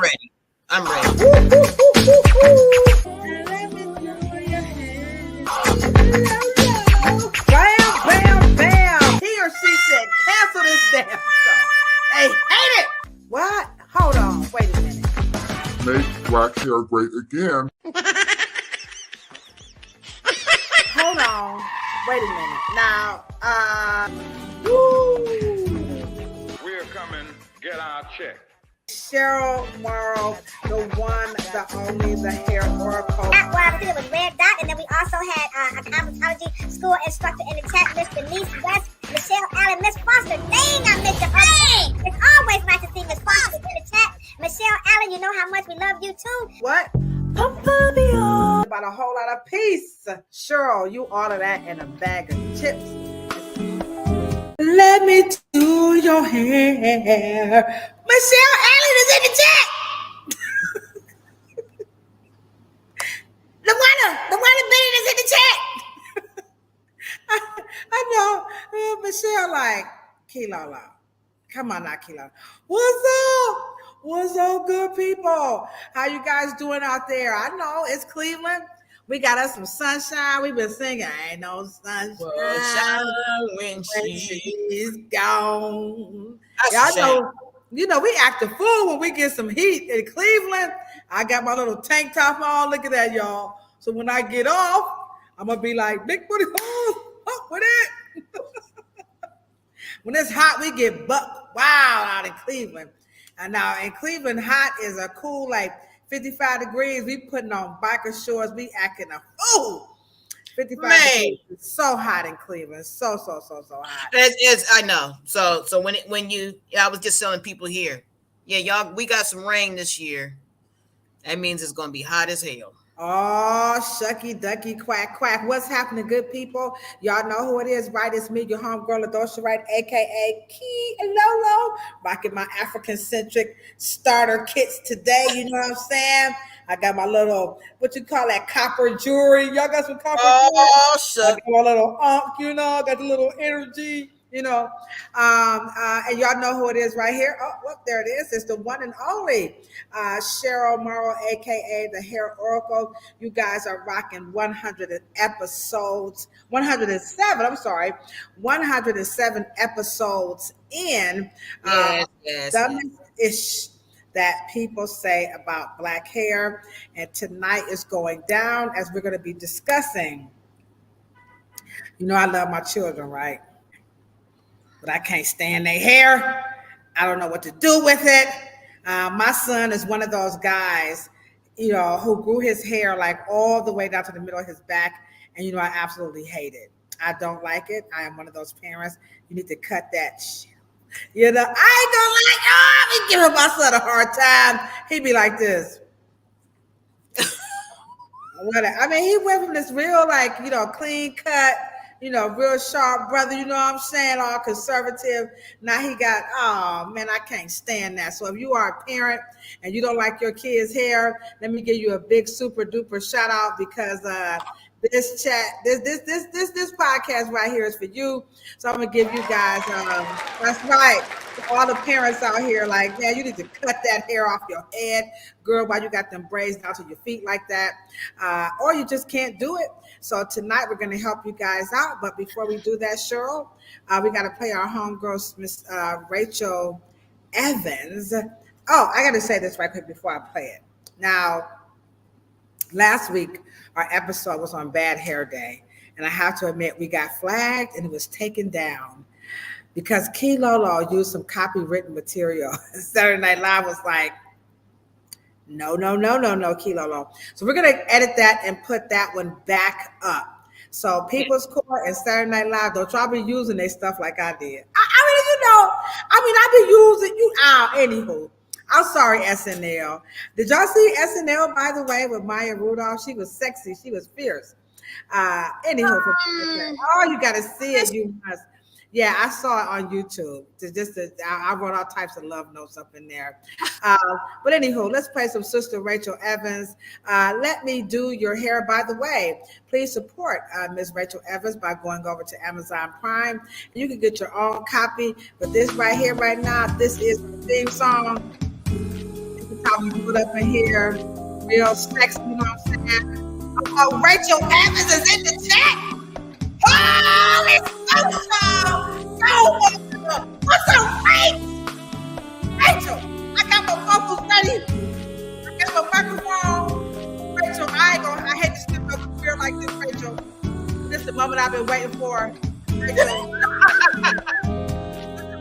right. ready. I'm ready. Bam, bam, bam. He or she said, cancel this damn show. They hate it. What? Hold on. Wait a minute. Make black hair great again. Hold on. Wait a minute. Now, We're coming. Get our check. Cheryl Morrow, the one, the only, the hair oracle. Well, I think it was Red Dot, and then we also had a cosmetology school instructor in the chat, Miss Denise West, Michelle Allen, Miss Foster. Dang, I missed your name. It's always nice to see Miss Foster in the chat. Michelle Allen, you know how much we love you too. What? About a whole lot of peace. Cheryl, you order that in a bag of chips. Let me do your hair. Michelle Allen is in the chat. the one Bennett is in the chat. I know. Michelle like, Kilo. Come on now, Kilo. What's up? What's up, good people? How you guys doing out there? I know it's Cleveland. We got us some sunshine. We've been singing, ain't no sunshine When she's gone. That's Y'all know, we act a fool when we get some heat in Cleveland. I got my little tank top on. Look at that, y'all. So when I get off, I'm going to be like, big booty, up with it. When it's hot, we get buck wild out in Cleveland. And now in Cleveland, hot is a cool, like 55 degrees. We putting on biker shorts. We acting a fool. 55 degrees. It's so hot in Cleveland. So hot. It's I know. So when you I was just telling people here, yeah, y'all, we got some rain this year. That means it's gonna be hot as hell. Oh, shucky ducky quack quack. What's happening, good people? Y'all know who it is, right? It's me, your homegirl, Ladosha Wright, aka Key Lolo, rocking my African-centric starter kits today. You know what I'm saying? I got my little, what you call that, copper jewelry. Y'all got some copper jewelry? Oh, shut. I got my little you know, got the little energy. You know, and y'all know who it is right here. Oh, well, there it is. It's the one and only Cheryl Morrow, aka the Hair Oracle. You guys are rocking 100 episodes, 107. I'm sorry, 107 episodes in. Yes. Ish that people say about black hair, and tonight is going down as we're going to be discussing. You know, I love my children, right? But I can't stand their hair. I don't know what to do with it. My son is one of those guys, you know, who grew his hair like all the way down to the middle of his back. And, you know, I absolutely hate it. I don't like it. I am one of those parents. You need to cut that shit. You know, I ain't gonna like, I'm giving my son a hard time. He'd be like this. I mean, he went from this real, like, you know, clean cut, you know, real sharp brother, you know what I'm saying, all conservative. Now he got, oh man, I can't stand that. So if you are a parent and you don't like your kid's hair, let me give you a big super duper shout out, because this podcast right here is for you. So I'm gonna give you guys, that's right, all the parents out here, like, man, you need to cut that hair off your head, girl, while you got them braids down to your feet like that, or you just can't do it. So tonight we're gonna help you guys out. But before we do that, Cheryl, we gotta play our homegirl, Miss Rachel Evans. Oh, I gotta say this right quick before I play it. Now, last week, our episode was on Bad Hair Day. And I have to admit, we got flagged and it was taken down because Key Lolo used some copywritten material. Saturday Night Live was like, no, Key Lolo. So we're going to edit that and put that one back up. So People's Court and Saturday Night Live, don't y'all be using their stuff like I did. I've been using you out. Anywho, I'm sorry, SNL. Did y'all see SNL, by the way, with Maya Rudolph? She was sexy. She was fierce. Anywho, oh, you got to see it. You must. Yeah, I saw it on YouTube. I wrote all types of love notes up in there. But anywho, let's play some Sister Rachel Evans. Let Me Do Your Hair. By the way, please support Ms. Rachel Evans by going over to Amazon Prime. You can get your own copy. But this right here, right now, this is the theme song. This is how I'm put up in here, real sexy, you know what I'm saying? Oh, Rachel Evans is in the chat. Holy so what's up, Rachel? I got my vocals ready. I got my microphone. Rachel, I hate to skip over career like this, Rachel. This is the moment I've been waiting for. Rachel.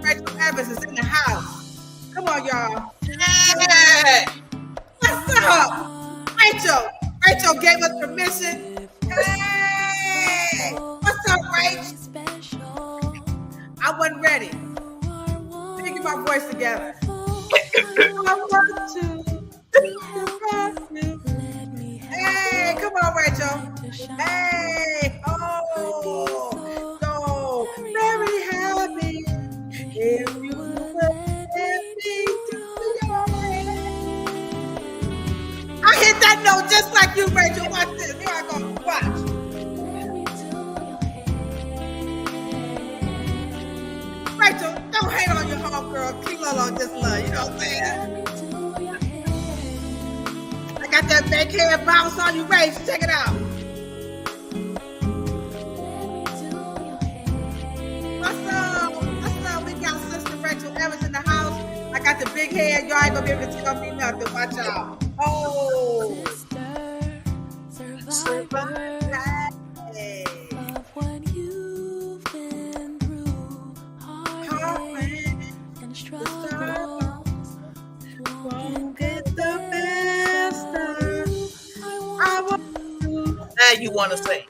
Rachel Evans is in the house. Come on, y'all. Hey. What's up? Rachel gave us permission. Hey. What's up, Rachel? I wasn't ready. Let me get my voice together. I want to. Hey, come on, Rachel. Hey, oh, so very happy if you let me do your hand. I hit that note just like you, Rachel. Watch this. Here I go. Watch. Rachel, don't hate on your homegirl. Kilo just love. You know what I'm saying? I got that backhand bounce on you, Rachel. Check it out. What's up? We got Sister Rachel Evans in the house. I got the big head. Y'all ain't gonna be able to tell me nothing. Watch out. Oh. Hey. Won't get the best Now you want to say.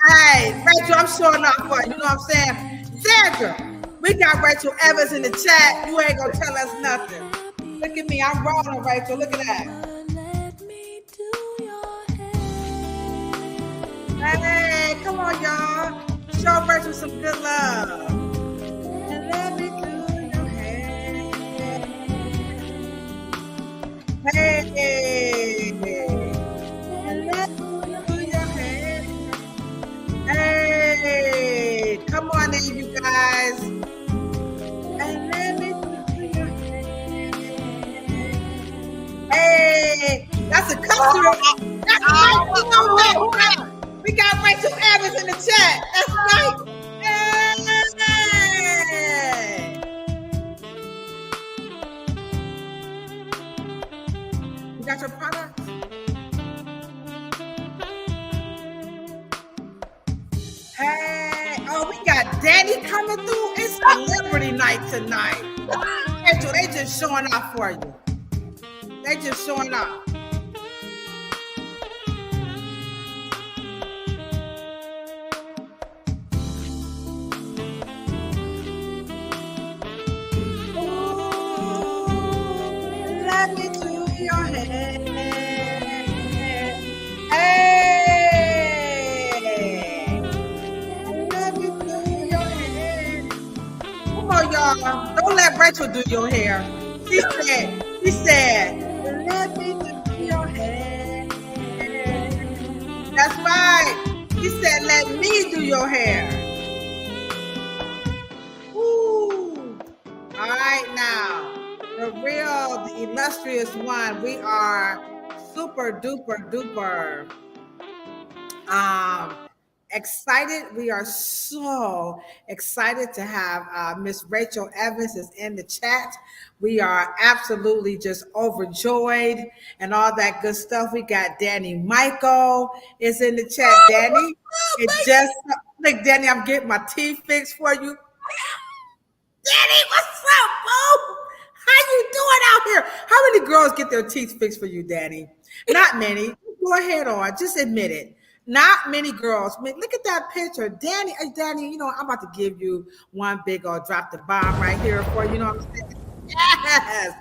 Hey, Rachel, I'm showing off for you. You know what I'm saying? Sandra, we got Rachel Evans in the chat. You ain't gonna tell us nothing. Look at me, I'm rolling, Rachel. Look at that. Hey, come on, y'all. Show Rachel some good love. And let me do your hair. Hey. And let me do your hair. Hey. Come on in, you guys. And let me do your hair. Hey. That's a customer. That's right. We got Rachel Evans in the chat. That's right. Hey. You got your products? Hey. Oh, we got Danny coming through. It's celebrity night tonight. Rachel, they just showing off for you. They just showing off. Let me do your hair. Hey. Let me do your hair. Come on, y'all. Don't let Rachel do your hair. She said, let me do your hair. That's right. He said, let me do your hair. Woo. All right, now. The illustrious one. We are super duper duper excited. We are so excited to have Miss Rachel Evans is in the chat. We are absolutely just overjoyed and all that good stuff. We got Danny Michael is in the chat. Danny, it just like Danny, I'm getting my teeth fixed for you. Danny, what's up, boo? How you doing out here? How many girls get their teeth fixed for you, Danny? Not many. Go ahead on. Just admit it. Not many girls. Look at that picture. Danny, you know, I'm about to give you one big old drop the bomb right here for you. You know what I'm saying? Yes.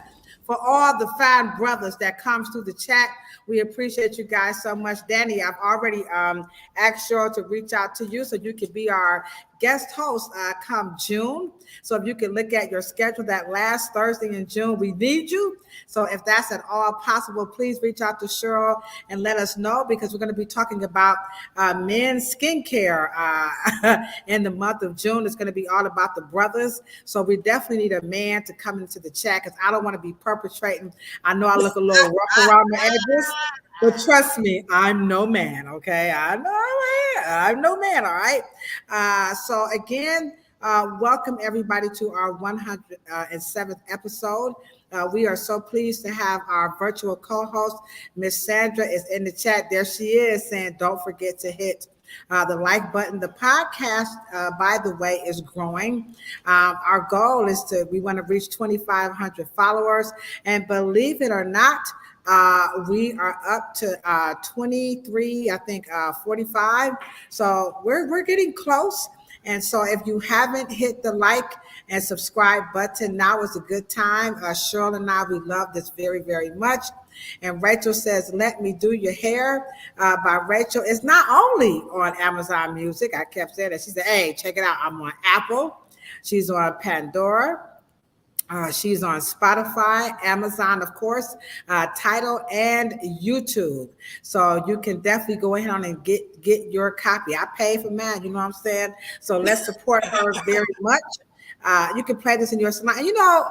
For all the fine brothers that comes through the chat, we appreciate you guys so much. Danny, I've already asked Cheryl to reach out to you so you could be our guest host come June. So if you can look at your schedule, that last Thursday in June, we need you. So if that's at all possible, please reach out to Cheryl and let us know, because we're going to be talking about men's skincare in the month of June. It's going to be all about the brothers. So we definitely need a man to come into the chat, because I don't want to be perpetrating. I know I look a little rough around the edges, but trust me, I'm no man, okay? I'm no man, all right? So again, welcome everybody to our 107th episode. We are so pleased to have our virtual co-host, Miss Sandra, is in the chat. There she is, saying, don't forget to hit the like button. The podcast, by the way, is growing. Our goal is we want to reach 2,500 followers. And believe it or not, we are up to 23, I think 45. So we're getting close. And so if you haven't hit the like and subscribe button, now is a good time. Cheryl and I, we love this very, very much. And Rachel says, let me do your hair by Rachel. It's not only on Amazon Music. I kept saying that. She said, hey, check it out. I'm on Apple. She's on Pandora. She's on Spotify, Amazon, of course, Tidal, and YouTube. So you can definitely go ahead on and get your copy. I pay for mine, you know what I'm saying? So let's support her very much. You can play this in your salon. You know,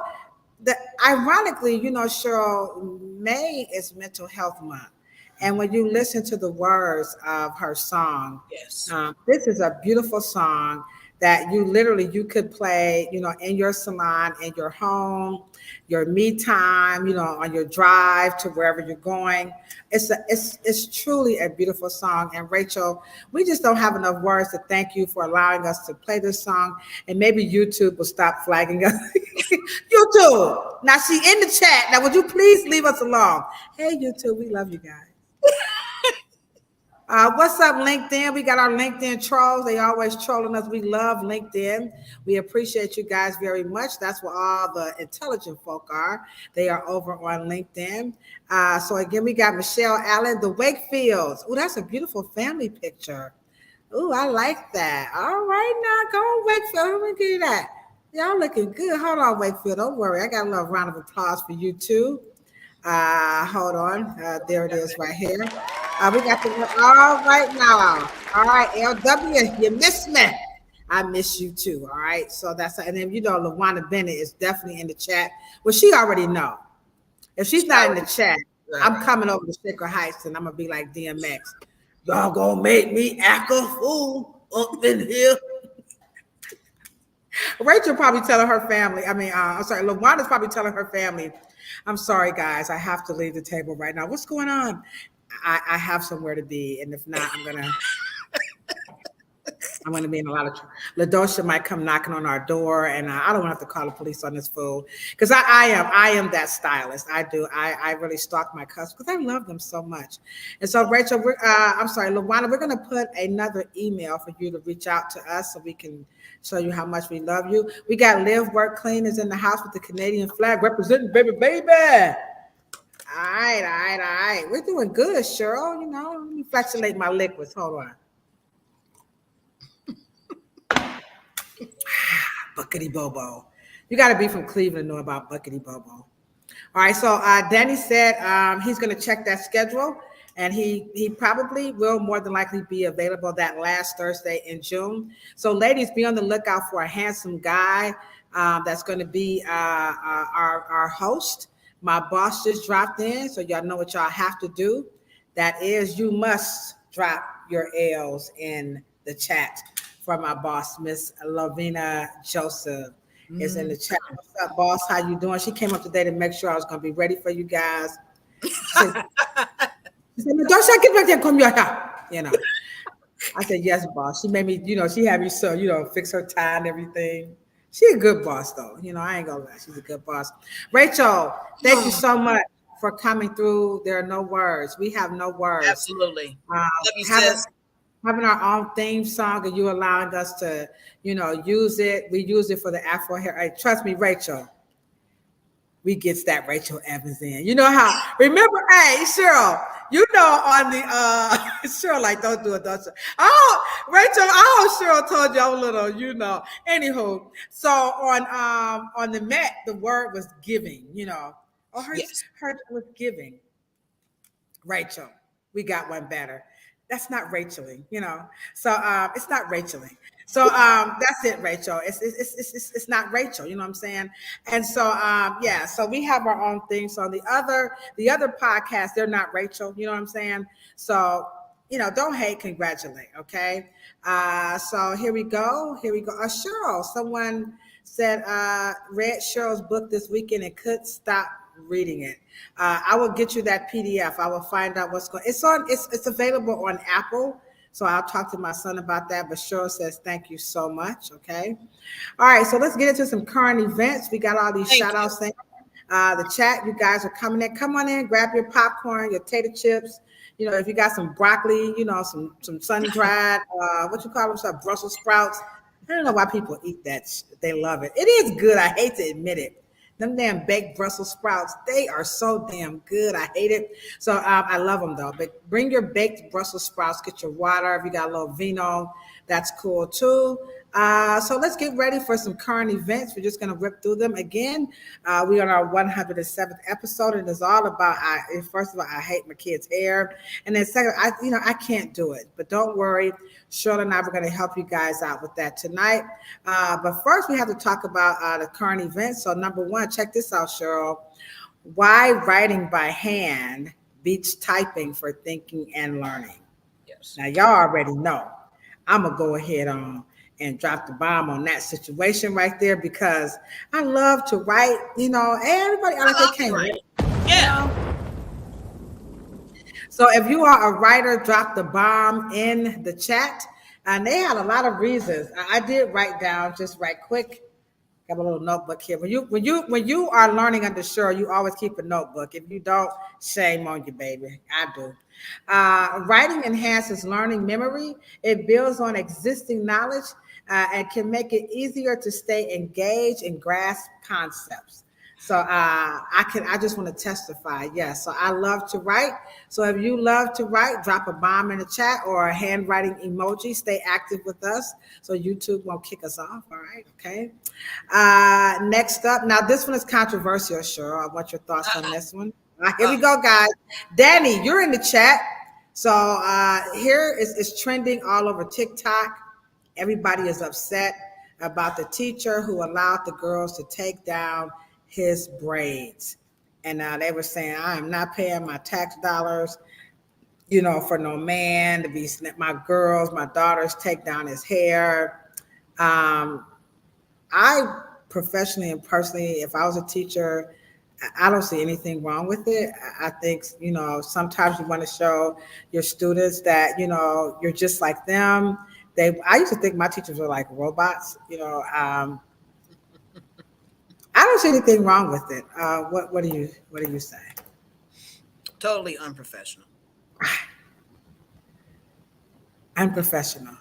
ironically, you know, Cheryl, May is Mental Health Month. And when you listen to the words of her song, Yes. This is a beautiful song that you could play, you know, in your salon, in your home, your me time, you know, on your drive to wherever you're going. It's truly a beautiful song. And Rachel, we just don't have enough words to thank you for allowing us to play this song. And maybe YouTube will stop flagging us. YouTube. Now she in the chat. Now would you please leave us alone? Hey YouTube, we love you guys. What's up, LinkedIn? We got our LinkedIn trolls. They always trolling us. We love LinkedIn. We appreciate you guys very much. That's where all the intelligent folk are. They are over on LinkedIn. So again, we got Michelle Allen, the Wakefields. Oh, that's a beautiful family picture. Oh, I like that. All right, now go on, Wakefield. Let me give you that. Y'all looking good. Hold on, Wakefield. Don't worry. I got a little round of applause for you too. Hold on. There it is right here. We got the all right now. All right, LW, you miss me. I miss you too. All right. So that's, and then you know LaWanda Bennett is definitely in the chat. Well, she already know. If she's not in the chat, I'm coming over to Shaker Heights and I'm gonna be like DMX. Y'all gonna make me act a fool up in here. Rachel probably telling her family. I'm sorry, LaWanda's probably telling her family, I'm sorry, guys, I have to leave the table right now. What's going on? I have somewhere to be, and if not, I'm gonna be in a lot of trouble. LaDosha might come knocking on our door, and I don't have to call the police on this fool, because I am that stylist. I really stalk my customers because I love them so much. And so, Rachel, LaWanda, we're gonna put another email for you to reach out to us so we can show you how much we love you. We got Live Work Clean is in the house with the Canadian flag representing, baby. All right. We're doing good, Cheryl. You know, let me fluctuate my liquids. Hold on. Buckety Bobo. You got to be from Cleveland to know about Buckety Bobo. All right. So Danny said he's going to check that schedule, and he probably will more than likely be available that last Thursday in June. So ladies, be on the lookout for a handsome guy that's going to be our host. My boss just dropped in, so y'all know what y'all have to do. That is, you must drop your L's in the chat for my boss, Miss Lavina Joseph. Is in the chat. What's up, boss? How you doing? She came up today to make sure I was going to be ready for you guys. She said, don't get back there, come here. You know. I said, yes, boss. She made me, you know, she had me so, you know, fix her tie and everything. She a good boss, though. You know, I ain't gonna lie. She's a good boss. Rachel, thank you so much for coming through. There are no words. We have no words. Absolutely. Love you, sis. Having our own theme song and you allowing us to, you know, use it. We use it for the Afro hair. Hey, trust me, Rachel. We gets that Rachel Evans in. You know how, remember, hey, Cheryl, On the Cheryl, like, don't do it, don't you? Oh, Rachel, oh, Cheryl told you I'm a little, Anywho, so on the Met, the word was giving. Oh, Yes. her was giving. Rachel. We got one better. That's not Racheling. So it's not Racheling. So that's it, Rachel. It's not Rachel. You know what I'm saying? And so yeah. So we have our own thing. So the other podcast, they're not Rachel. You know what I'm saying? So don't hate, congratulate. Okay. So here we go. Here we go. Cheryl. Someone said read Cheryl's book this weekend and couldn't stop reading it. I will get you that PDF. I will find out what's going. It's available on Apple. So I'll talk to my son about that. But Cheryl says thank you so much. Okay. All right. So let's get into some current events. We got all these Thank shout you. outs things. The chat, you guys are coming in. Come on in, grab your popcorn, your tater chips. If you got some broccoli, some sun dried, what you call them, some Brussels sprouts. I don't know why people eat that. They love it. It is good. I hate to admit it. Them damn baked Brussels sprouts, they are so damn good. I hate it. So I love them though. But bring your baked Brussels sprouts. Get your water. If you got a little vino, that's cool too. So let's get ready for some current events. We're just going to rip through them again. We're on our 107th episode, and it's all about. First of all, I hate my kids' hair, and then second, I can't do it. But don't worry, Shirley and I were going to help you guys out with that tonight. But first, we have to talk about the current events. So number one, check this out, Cheryl. Why writing by hand beats typing for thinking and learning? Yes. Now, y'all already know. I'm gonna go ahead on and drop the bomb on that situation right there because I love to write. Everybody I like love they to can't write. write. You Yeah. know? So if you are a writer, drop the bomb in the chat. And they had a lot of reasons. I did write down just right quick. Got a little notebook here. When you are learning under Cheryl, you always keep a notebook. If you don't, shame on you, baby. I do. Writing enhances learning memory. It builds on existing knowledge and can make it easier to stay engaged and grasp concepts. So I just want to testify. Yes. So I love to write. So if you love to write, drop a bomb in the chat or a handwriting emoji. Stay active with us so YouTube won't kick us off. All right. Okay. Next up. Now this one is controversial. Sure. I want your thoughts on this one. Here we go, guys. Danny, you're in the chat. So here is trending all over TikTok. Everybody is upset about the teacher who allowed the girls to take down his braids. And they were saying, I am not paying my tax dollars, for no man to be my girls, my daughters take down his hair. I professionally and personally, if I was a teacher, I don't see anything wrong with it. I think, sometimes you want to show your students that, you're just like them. I used to think my teachers were like robots, I don't see anything wrong with it. What do you say? Totally unprofessional. Unprofessional.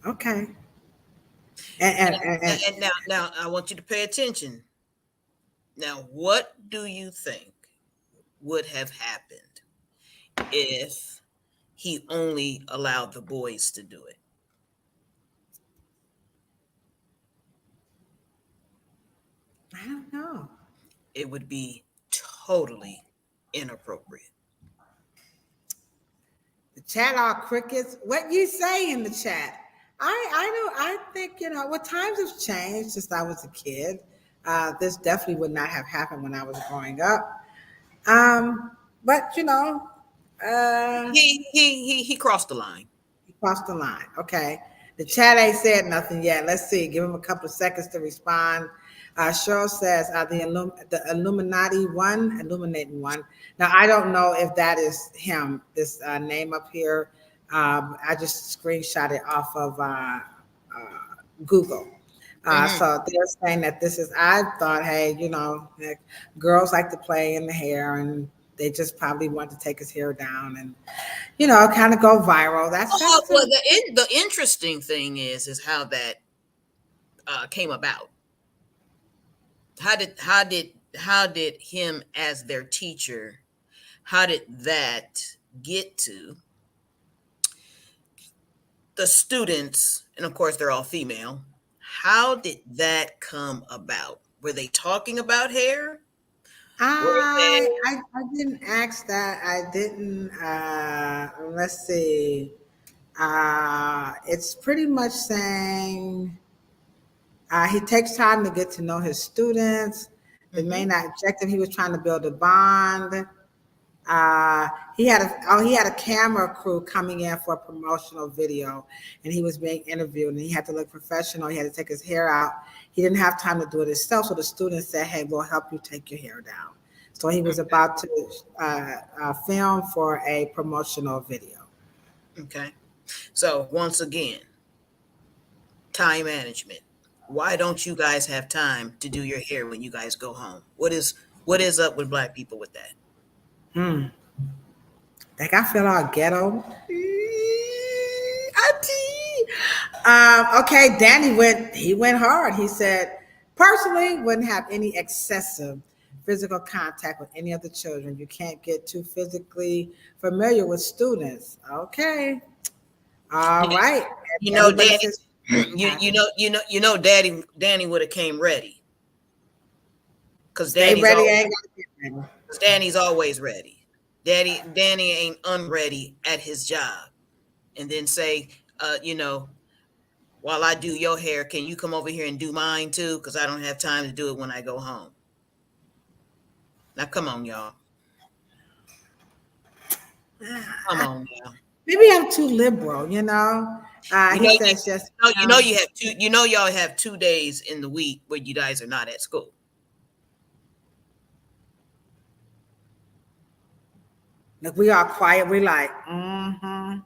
Okay. And And now I want you to pay attention. Now, what do you think would have happened if he only allowed the boys to do it? I don't know. It would be totally inappropriate. The chat all crickets. What you say in the chat? I think what times have changed since I was a kid. This definitely would not have happened when I was growing up. But He crossed the line. he crossed the line. Okay. The chat ain't said nothing yet. Let's see. Give him a couple of seconds to respond. Cheryl says the Illuminati one, illuminating one. Now I don't know if that is him. This name up here. I just screenshot it off of Google. So they're saying that this is. I thought, hey, like, girls like to play in the hair, and they just probably want to take his hair down and kind of go viral. That's Well, the interesting thing is how that came about. How did him as their teacher? How did that get to the students, and of course they're all female. How did that come about? Were they talking about hair? Were they? I didn't ask that. I didn't. Let's see. It's pretty much saying he takes time to get to know his students. The main objective, he was trying to build a bond. Uh, he had a camera crew coming in for a promotional video, and he was being interviewed, and he had to look professional. He had to take his hair out. He didn't have time to do it himself, so the students said, "Hey, we'll help you take your hair down." So he was about to film for a promotional video. Okay. So once again, time management. Why don't you guys have time to do your hair when you guys go home? What is up with Black people with that? Like I feel all ghetto. Auntie. Okay, Danny went hard. He said, personally, wouldn't have any excessive physical contact with any of the children. You can't get too physically familiar with students. Okay. All right. You know, Everybody Danny. says- Danny would have came ready. Because Stay Danny's ready, always, ain't gotta get ready. Danny's always ready. Danny ain't unready at his job. And then say, while I do your hair, can you come over here and do mine too? Because I don't have time to do it when I go home. Now, come on, y'all. Come on, y'all. Maybe I'm too liberal, you know. He says just you have two. You know, y'all have 2 days in the week where you guys are not at school. like we are quiet. We like, mm-hmm.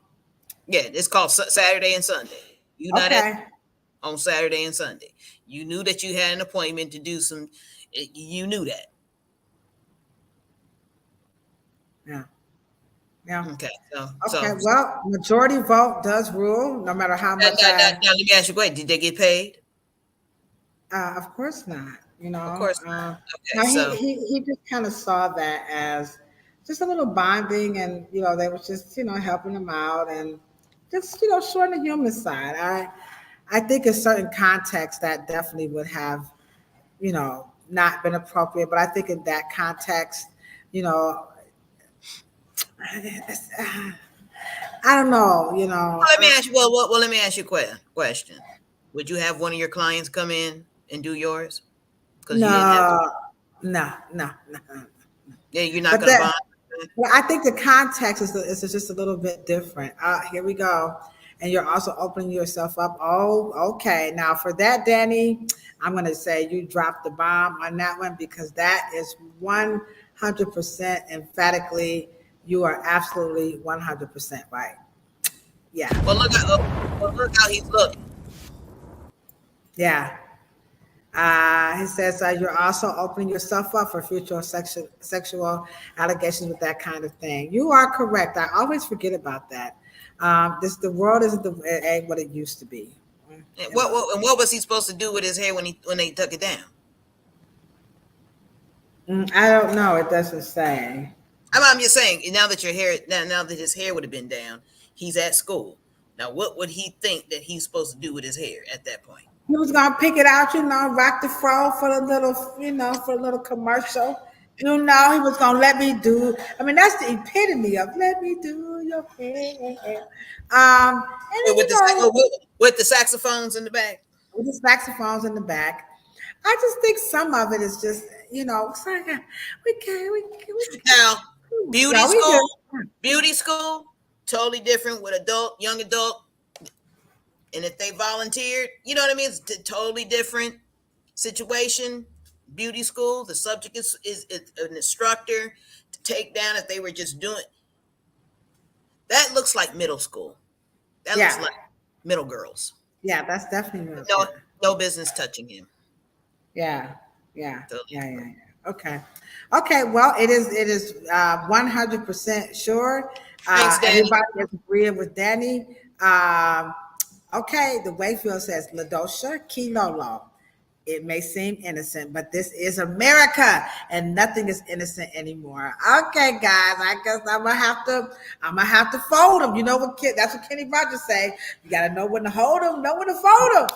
Yeah, it's called Saturday and Sunday. You not Okay. on Saturday and Sunday. You knew that you had an appointment to do some. You knew that. Yeah. Yeah. Okay. Okay. Well, majority vote does rule, no matter how much. Now, let me ask you a question. Did they get paid? Of course not. You know. Of course not. No, Okay. So he just kind of saw that as just a little bonding, and they was just helping him out, and just showing the human side. I think in certain contexts that definitely would have not been appropriate, but I think in that context, I don't know. let me ask you. Well, let me ask you a question. Would you have one of your clients come in and do yours? Because you didn't have to. No. Yeah, you're not going to bond. Well, I think the context is just a little bit different. Here we go. And you're also opening yourself up. Oh, okay. Now for that, Danny, I'm going to say you dropped the bomb on that one, because that is 100% emphatically, you are absolutely 100% right. Yeah. Well, look how he's looking. Yeah. He says you're also opening yourself up for future sexual allegations with that kind of thing. You are correct. I always forget about that. The world isn't ain't what it used to be. And what was he supposed to do with his hair when they took it down? I don't know. It doesn't say. I'm just saying. Now that his hair would have been down, he's at school. Now, what would he think that he's supposed to do with his hair at that point? He was gonna pick it out, rock the fro for the little, for a little commercial. He was gonna let me do. I mean, that's the epitome of let me do your hair. And with the saxophones in the back. With the saxophones in the back. I just think some of it is just, it's like we can't. Now, beauty school, totally different with young adult. And if they volunteered, you know what I mean? It's a totally different situation. Beauty school, the subject is an instructor to take down if they were just doing. That looks like middle school. That looks like middle girls. Yeah, that's definitely middle. No business touching him. Yeah. Okay. Well, it is 100% sure. Thanks, Danny. Everybody is agreeing with Danny. Okay, the Wayfield says Ladosha Kilolo. It may seem innocent, but this is America, and nothing is innocent anymore. Okay, guys, I guess I'm gonna have to fold them. You know what? That's what Kenny Rogers say. You gotta know when to hold them, know when to fold them,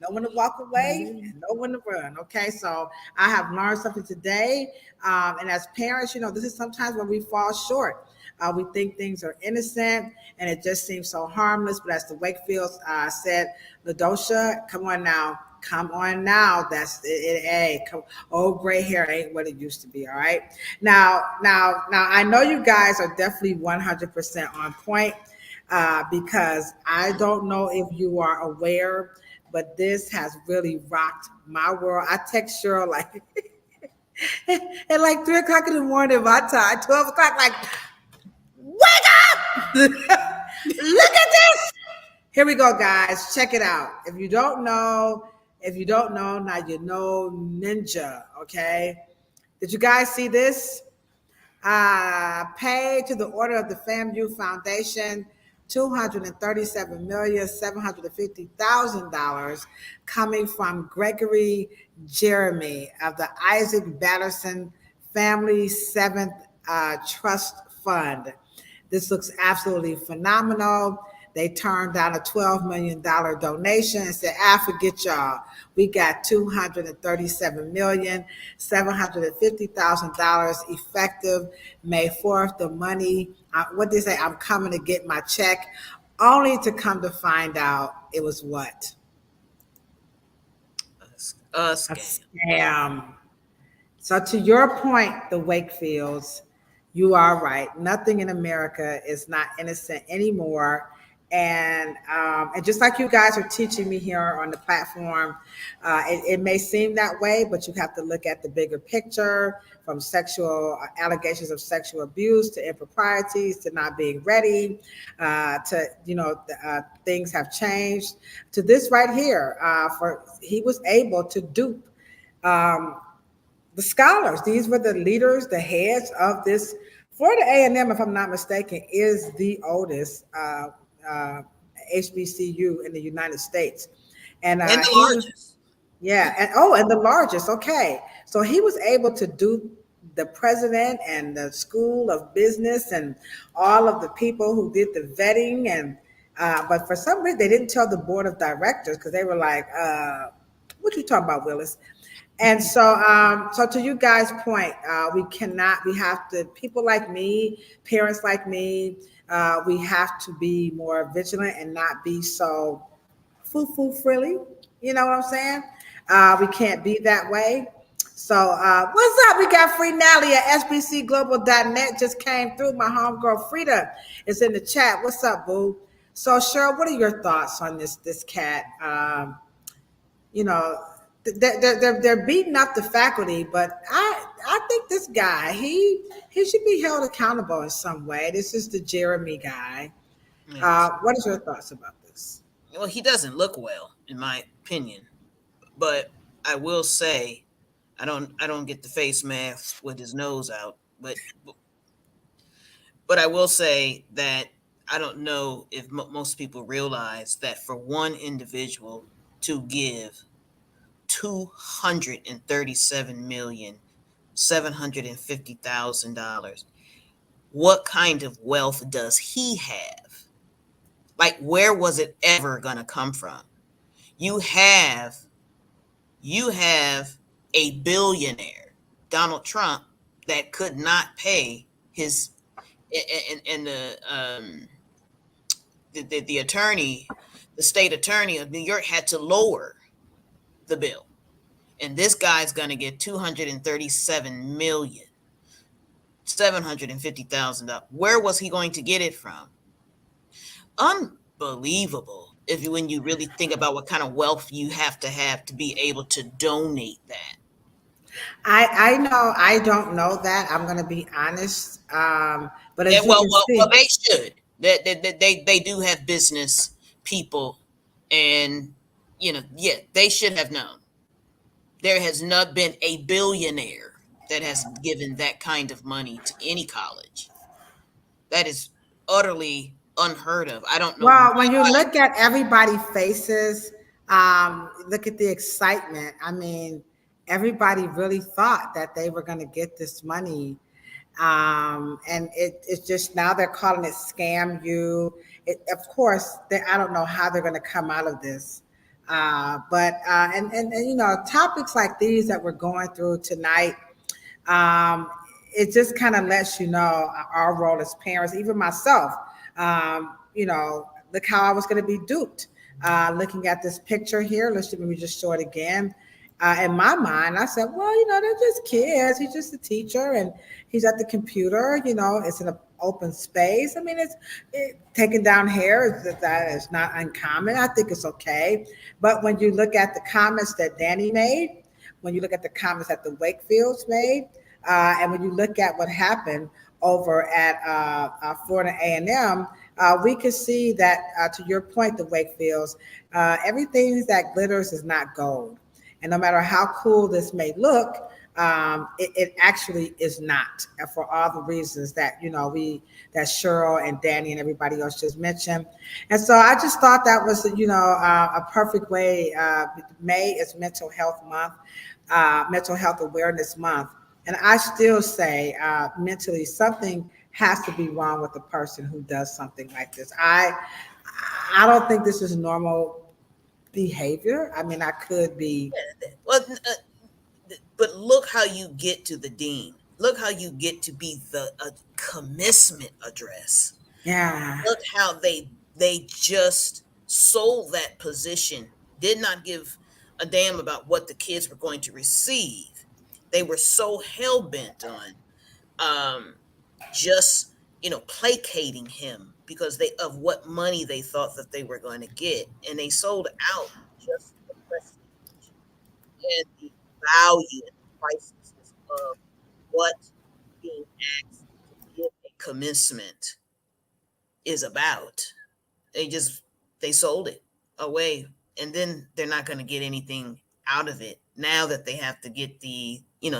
know when to walk away, and know when to run. Okay, so I have learned something today, and as parents, this is sometimes where we fall short. We think things are innocent, and it just seems so harmless. But as the Wakefield said, Ladosha, come on now. Come on now. That's it. Hey, come, old gray hair ain't what it used to be. All right. Now, I know you guys are definitely 100% on point because I don't know if you are aware, but this has really rocked my world. I text Cheryl like at like 3 o'clock in the morning, my time, 12 o'clock, like, wake up! Look at this. Here we go, guys. Check it out. If you don't know, now you know ninja, okay? Did you guys see this? Paid to the order of the FAMU Foundation, $237,750,000 coming from Gregory Jeremy of the Isaac Batterson Family Seventh Trust Fund. This looks absolutely phenomenal. They turned down a $12 million donation and said, forget y'all. We got $237,750,000 effective May 4th. The money, what they say, I'm coming to get my check, only to come to find out it was what? A A scam. scam. So to your point, the Wakefields, you are right. Nothing in America is not innocent anymore. And just like you guys are teaching me here on the platform, it may seem that way, but you have to look at the bigger picture, from sexual allegations of sexual abuse to improprieties to not being ready, to things have changed to this right here. For he was able to dupe. Um, the scholars. These were the leaders, the heads of this. Florida A&M, if I'm not mistaken, is the oldest uh, HBCU in the United States, and And the he was, largest. yeah, and the largest. Okay, so he was able to do the president and the school of business and all of the people who did the vetting and. But for some reason, they didn't tell the board of directors because they were like, "What you talking about, Willis?" And so to you guys' point, we cannot. We have to. People like me, parents like me, we have to be more vigilant and not be so foo frilly. You know what I'm saying? We can't be that way. So what's up? We got Free Nally at SBCglobal.net just came through. My homegirl Frida is in the chat. What's up, boo? So Cheryl, what are your thoughts on this cat? You know, they're beating up the faculty, but I think this guy he should be held accountable in some way. This is the Jeremy guy. Yes. What is your thoughts about this? Well, he doesn't look well, in my opinion. But I will say, I don't get the face mask with his nose out. But I will say that I don't know if most people realize that for one individual to give 237,750,000, what kind of wealth does he have? Like, where was it ever going to come from? You have you have a billionaire, Donald Trump, that could not pay his and the attorney, the state attorney of New York had to lower the bill, and this guy's going to get 237,750,000. Where was he going to get it from? Unbelievable. If when you really think about what kind of wealth you have to be able to donate that. I know I don't know that. I'm going to be honest. But Yeah, as you can well, see, they should. They do have business people, and yeah, they should have known. There has not been a billionaire that has given that kind of money to any college. That is utterly unheard of. I don't know well, when you why. look at everybody's faces, Look at the excitement. I mean, everybody really thought that they were going to get this money. And it's just now they're calling it scam you. Of course, I don't know how they're going to come out of this. And, topics like these that we're going through tonight, um, it just kind of lets you know our role as parents, even myself. Look how I was going to be duped. Looking at this picture here, let me just show it again. In my mind, I said, well, they're just kids. He's just a teacher and he's at the computer. It's in an open space. I mean, taking down hair that is not uncommon. I think it's okay. But when you look at the comments that Danny made, when you look at the comments that the Wakefields made, and when you look at what happened over at Florida A&M, we can see that, to your point, the Wakefields, everything that glitters is not gold. And no matter how cool this may look, it actually is not, for all the reasons that that Cheryl and Danny and everybody else just mentioned. And so I just thought that was a perfect way. May is Mental Health Month, Mental Health Awareness Month, and I still say mentally something has to be wrong with the person who does something like this. I don't think this is normal behavior. I mean, I could be. Well, but look how you get to the dean. Look how you get to be the commencement address. Yeah. Look how they just sold that position. Did not give a damn about what the kids were going to receive. They were so hell bent on just placating him because of what money they thought that they were going to get, and they sold out just the prestige and the value and the prices of what being asked to give a commencement is about. They sold it away, and then they're not going to get anything out of it now that they have to get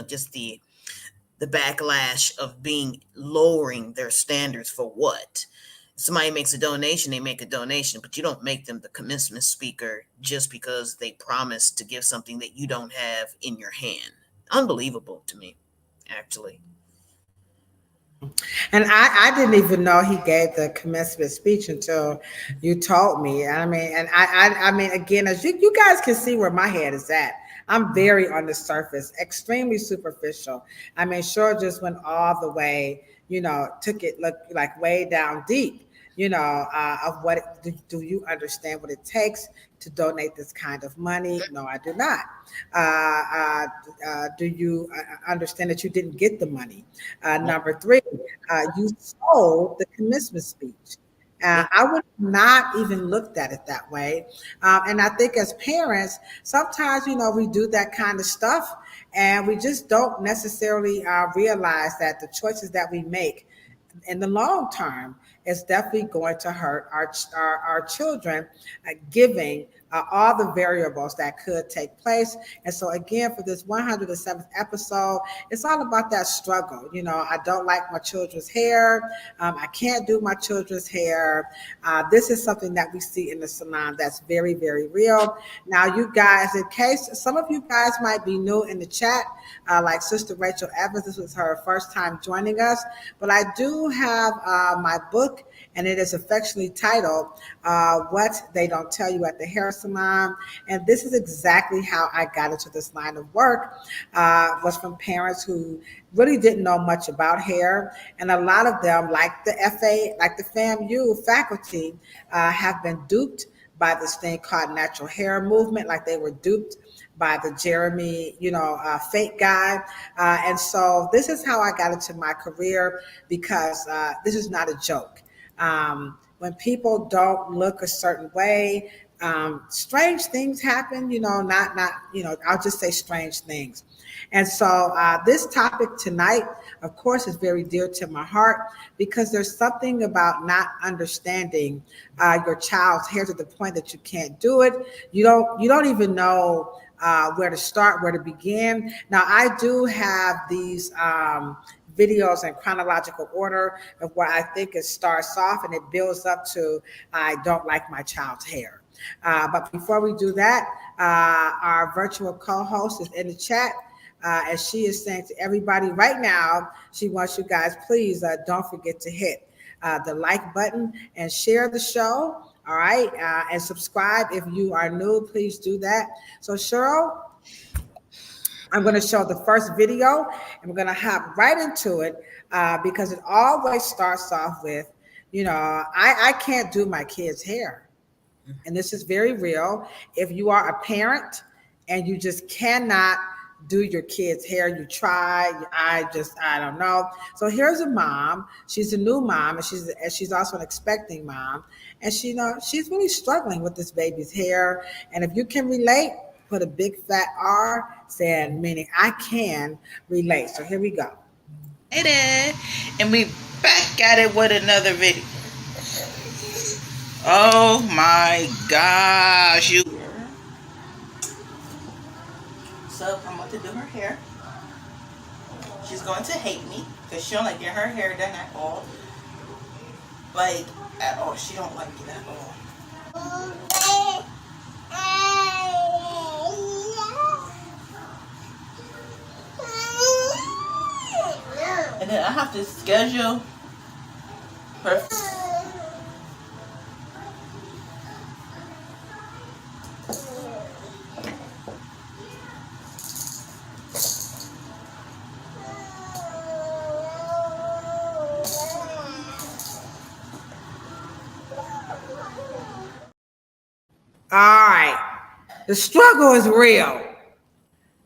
just the backlash of being lowering their standards. For what? Somebody makes a donation, they make a donation, but you don't make them the commencement speaker just because they promised to give something that you don't have in your hand. Unbelievable to me, actually. And I didn't even know he gave the commencement speech until you told me. I mean, and I mean, again, as you guys can see where my head is at, I'm very on the surface, extremely superficial. I mean, sure, just went all the way, took it look like way down deep. Of what do you understand what it takes to donate this kind of money? No, I do not. Do you understand that you didn't get the money? Number three, you sold the commencement speech. I would not even looked at it that way. And I think as parents, sometimes, we do that kind of stuff and we just don't necessarily realize that the choices that we make in the long term is definitely going to hurt our children, giving all the variables that could take place. And so again, for this 107th episode, it's all about that struggle. I don't like my children's hair. I can't do my children's hair. This is something that we see in the salon that's very, very real. Now, you guys, in case some of you guys might be new in the chat, like Sister Rachel Evans, this was her first time joining us, but I do have my book, and it is affectionately titled What They Don't Tell You at the Hair Salon. And this is exactly how I got into this line of work, was from parents who really didn't know much about hair. And a lot of them, like the FA, like the FAMU faculty, have been duped by this thing called natural hair movement, like they were duped by the Jeremy, fake guy. And so this is how I got into my career, because this is not a joke. When people don't look a certain way, strange things happen, I'll just say strange things. And so this topic tonight, of course, is very dear to my heart, because there's something about not understanding your child's hair to the point that you can't do it. You don't even know where to start, where to begin. Now, I do have these videos in chronological order of where I think it starts off and it builds up to I don't like my child's hair. But before we do that, our virtual co-host is in the chat. As she is saying to everybody right now, she wants you guys, please don't forget to hit the like button and share the show. All right. And subscribe if you are new, please do that. So, Cheryl, I'm going to show the first video and we're going to hop right into it because it always starts off with, I can't do my kids' hair. And this is very real. If you are a parent and you just cannot do your kids' hair, you try, I don't know. So here's a mom. She's a new mom, and she's also an expecting mom, and she's really struggling with this baby's hair. And if you can relate, put a big fat R, saying meaning I can relate. So here we go. And we back at it with another video. Oh my gosh, So I'm about to do her hair. She's going to hate me because she don't like getting her hair done at all. Like at all. She don't like it at all. And then I have to schedule her. All right. The struggle is real.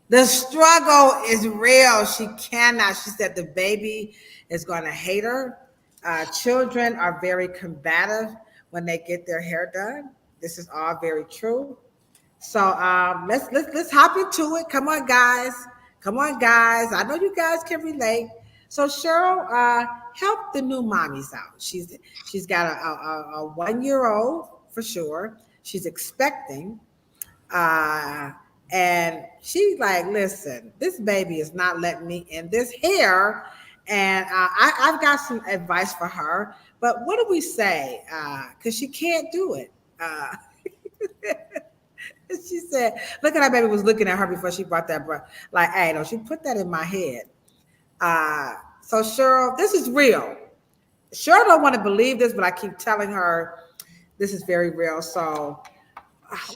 The struggle is real. She cannot. She said the baby is going to hate her. Children are very combative when they get their hair done. This is all very true. So let's hop into it. Come on, guys. Come on, guys. I know you guys can relate. So Cheryl, help the new mommies out. She's got a 1-year-old for sure. She's expecting. And she's like, listen, this baby is not letting me in this hair. And I've got some advice for her. But what do we say? Because she can't do it. She said, look at that baby was looking at her before she brought that breath. Like, hey, don't you put that in my head. So Cheryl, this is real. Cheryl don't want to believe this, but I keep telling her this is very real. So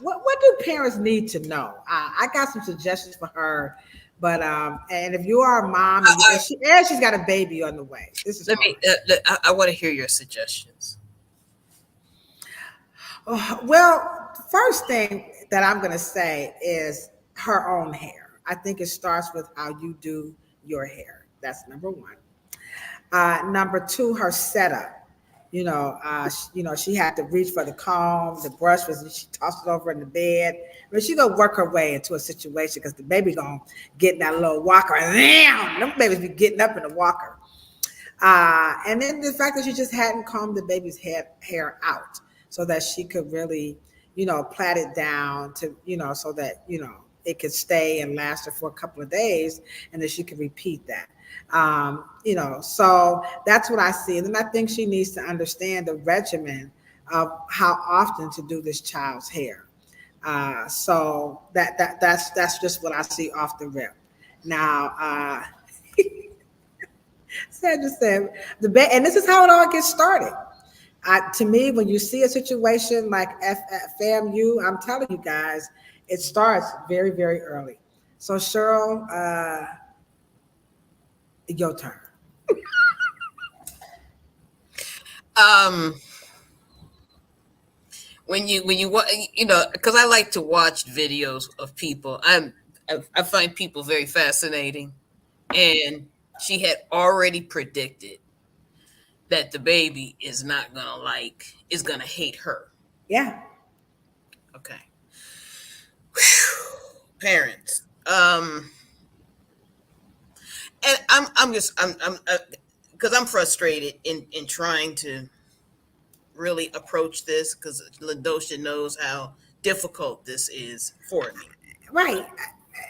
what do parents need to know? I got some suggestions for her, but and if you are a mom and she's got a baby on the way, this is I want to hear your suggestions. Well, first thing that I'm going to say is her own hair. I think it starts with how you do your hair. That's number one. Number two, her setup. She had to reach for the comb. The brush she tossed it over in the bed. I mean, she gonna work her way into a situation because the baby gonna get in that little walker. And damn, them babies be getting up in the walker. And then the fact that she just hadn't combed the baby's hair out so that she could really, plait it down to, so that, it could stay and last her for a couple of days and then she could repeat that. So that's what I see. And then I think she needs to understand the regimen of how often to do this child's hair. So that's just what I see off the rip. Now, Sandra said and this is how it all gets started. To me, when you see a situation like FAMU, I'm telling you guys, it starts very, very early. So Cheryl, your turn. When you because I like to watch videos of people. I find people very fascinating, and she had already predicted that the baby is gonna hate her. Yeah. Okay. Whew. Parents. And I'm because I'm frustrated in trying to really approach this because Ladosha knows how difficult this is for me. Right.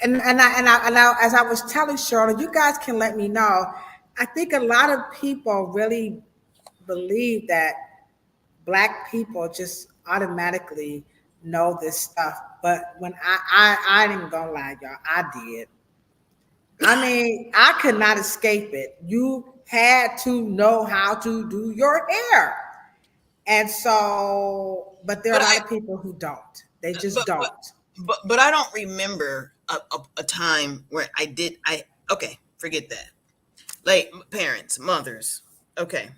And I, as I was telling Charlotte, you guys can let me know. I think a lot of people really believe that Black people just automatically know this stuff, but when I ain't even gonna lie, y'all, I did. I mean, I could not escape it. You had to know how to do your hair. And so, but there are But a lot I of people who don't. They just but but don't. but I don't remember a time where I did. I okay, forget that. Like parents, mothers. Okay,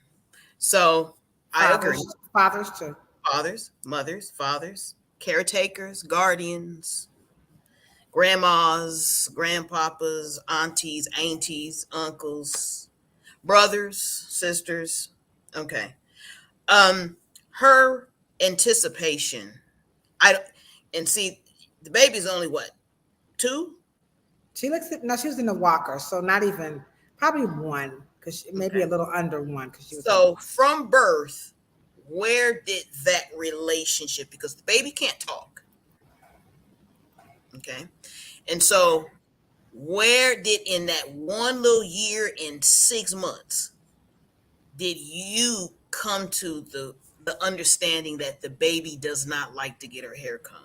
so I agree. Fathers too. Fathers, mothers, fathers, caretakers, guardians, grandmas, grandpapas, aunties, aunties, uncles, brothers, sisters. Okay. Her anticipation. I and see the baby's only what, 2? She looks at, no, she was in the walker, so not even, probably one, because maybe Okay. a little under one, because she was in the So walker. from birth, where did that relationship, because the baby can't talk. Okay. And so where did in that one little year and 6 months did you come to the understanding that the baby does not like to get her hair combed?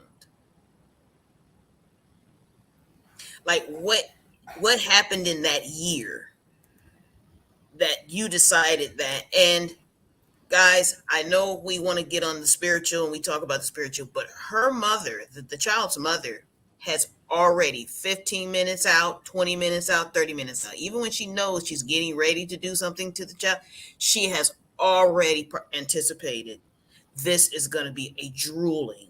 Like what happened in that year that you decided that? And guys, I know we want to get on the spiritual and we talk about the spiritual, but her mother, the child's mother, has already 15 minutes out, 20 minutes out, 30 minutes out. Even when she knows she's getting ready to do something to the child, she has already anticipated this is going to be a drooling,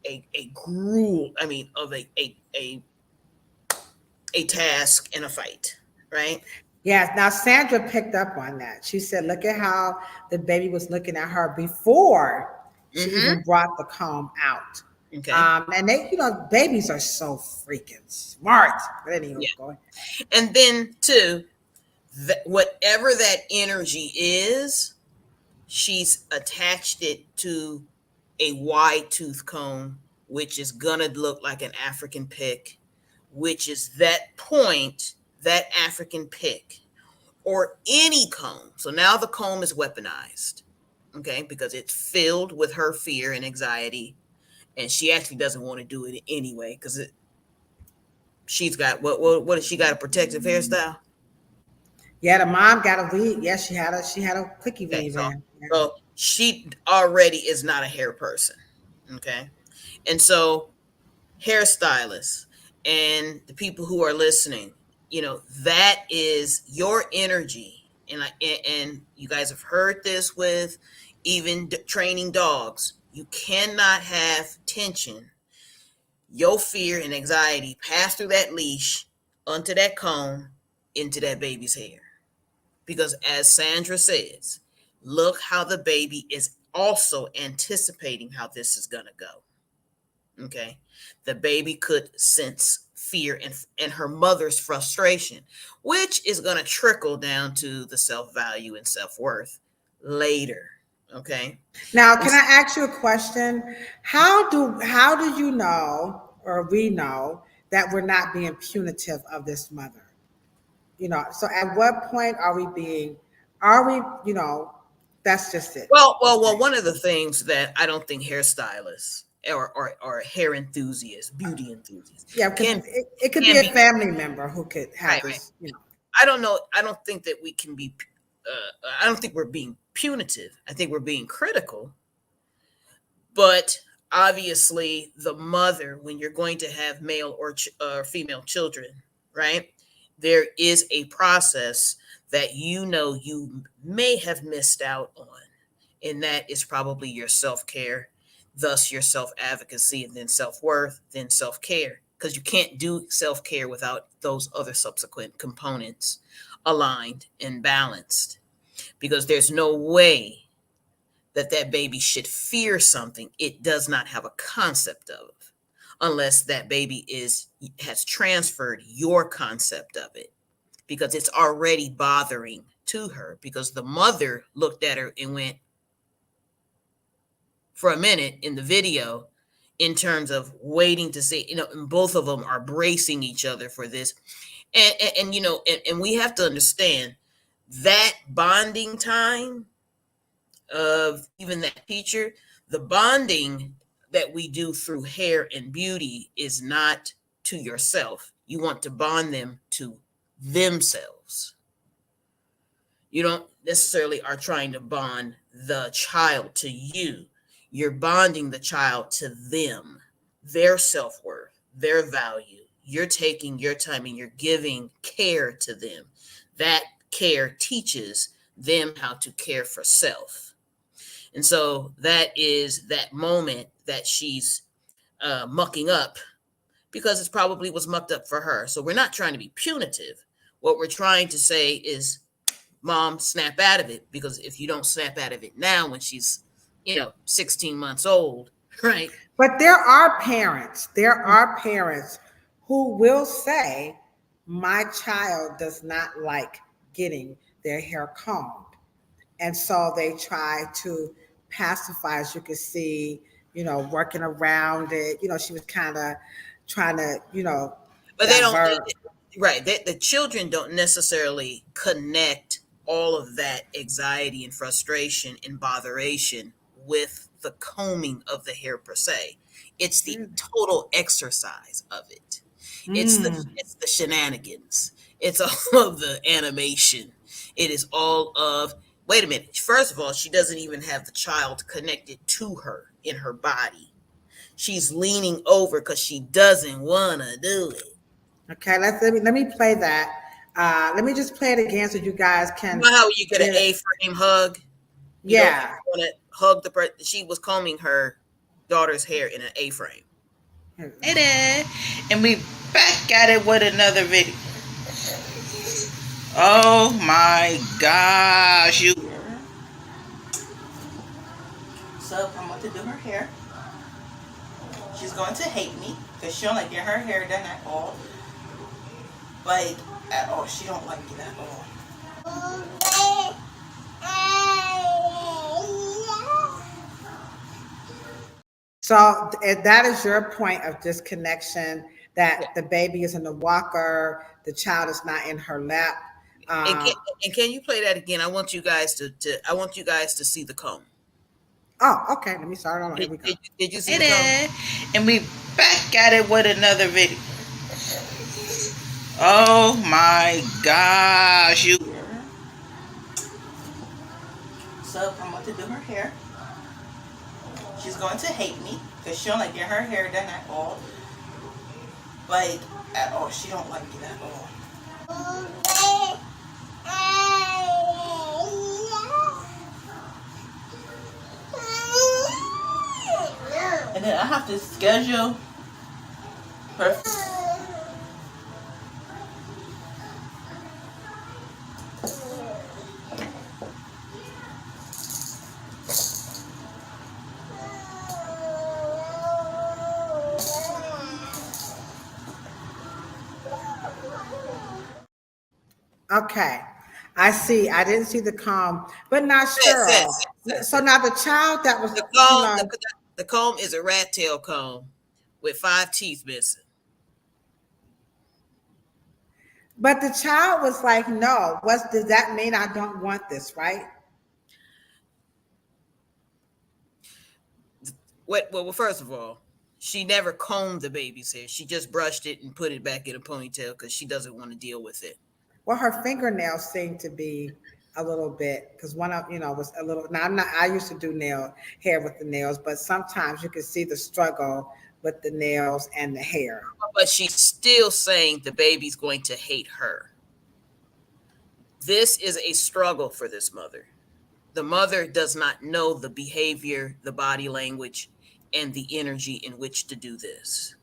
a gruel, I mean, of a task and a fight, right? Yes. Now Sandra picked up on that. She said, "Look at how the baby was looking at her before she Mm-hmm. even brought the comb out." Okay. And they, babies are so freaking smart. But anyway, Yeah. go ahead. And then too, whatever that energy is, she's attached it to a wide tooth comb, which is gonna look like an African pick, which is that point, that African pick, or any comb. So now the comb is weaponized, okay, because it's filled with her fear and anxiety, and she actually doesn't want to do it anyway because she's got what has she got, a protective hairstyle? Yeah, the mom got a weave. Yeah, she had a quickie Okay, weave so in. Yeah. so she already is not a hair person, okay, and so hairstylists and the people who are listening, that is your energy, and you guys have heard this with even training dogs. You cannot have tension, your fear and anxiety pass through that leash onto that comb into that baby's hair. Because as Sandra says, look how the baby is also anticipating how this is going to go. Okay. The baby could sense fear and her mother's frustration, which is going to trickle down to the self value and self worth later. Okay. Now, can I ask you a question? How do you know, or we know, that we're not being punitive of this mother? So at what point are we, that's just it. Well, one of the things that I don't think hairstylists or hair enthusiasts, beauty enthusiasts Yeah, because can it could be can a be family member who could have right, right. this. I don't know. I don't think that we can be. I don't think we're being punitive. I think we're being critical. But obviously, the mother, when you're going to have male or female children, right? There is a process that you may have missed out on, and that is probably your self care, thus your self advocacy, and then self worth, then self care. Because you can't do self care without those other subsequent components aligned and balanced. Because there's no way that baby should fear something it does not have a concept of, unless that baby has transferred your concept of it, because it's already bothering to her, because the mother looked at her and went for a minute in the video, in terms of waiting to see, and both of them are bracing each other for this. And we have to understand that bonding time of even that teacher, the bonding that we do through hair and beauty is not to yourself. You want to bond them to themselves. You don't necessarily are trying to bond the child to you. You're bonding the child to them, their self-worth, their value. You're taking your time and you're giving care to them. That care teaches them how to care for self. And so that is that moment that she's mucking up, because it probably was mucked up for her. So we're not trying to be punitive. What we're trying to say is, Mom, snap out of it, because if you don't snap out of it now when she's, 16 months old, right? But there are parents who will say, my child does not like getting their hair combed. And so they try to pacify, as you can see, working around it. She was kind of trying to, But they don't, divert. right? The children don't necessarily connect all of that anxiety and frustration and botheration with the combing of the hair per se. It's the total exercise of it. It's the shenanigans. It's all of the animation. It is all of, wait a minute. First of all, she doesn't even have the child connected to her in her body. She's leaning over because she doesn't want to do it. Okay, let me play that. Let me just play it again so you guys can. You know how you get an A-frame hug? Yeah. You want to hug the person. She was combing her daughter's hair in an A-frame. Hey there. And we back at it with another video. Oh my gosh. So I'm about to do her hair. She's going to hate me because she don't like getting her hair done at all. Like, at all. She don't like it at all. So that is your point of disconnection, that the baby is in the walker, the child is not in her lap. And can you play that again? I want you guys to see the comb. Oh, okay. Let me start on. Here we go. Did you see the comb? And we back at it with another video. Oh my gosh. So I'm about to do her hair. She's going to hate me because she don't like getting her hair done at all. Like, at all. She don't like it at all. And then I have to schedule her. Okay. I see. I didn't see the comb, but not sure. So now the child that was the comb is a rat tail comb with 5 teeth missing. But the child was like, no. Does that mean I don't want this, right? Well, first of all, she never combed the baby's hair. She just brushed it and put it back in a ponytail because she doesn't want to deal with it. Well, her fingernails seemed to be a little bit, because one of was a little. Now I used to do hair with the nails, but sometimes you can see the struggle with the nails and the hair. But she's still saying the baby's going to hate her. This is a struggle for this mother. The mother does not know the behavior, the body language, and the energy in which to do this.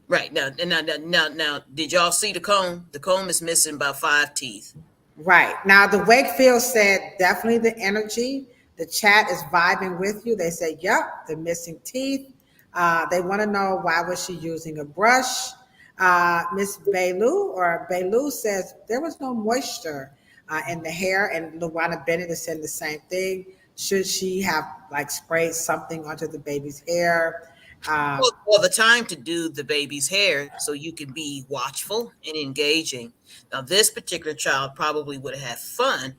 Right. Now, did y'all see the comb? The comb is missing about 5 teeth. Right. Now, the Wakefield said definitely the energy. The chat is vibing with you. They say, yep, the missing teeth. They want to know, why was she using a brush? Miss Bailu says there was no moisture in the hair, and Luana Bennett is saying the same thing. Should she have sprayed something onto the baby's hair? Well, the time to do the baby's hair so you can be watchful and engaging. Now, this particular child probably would have had fun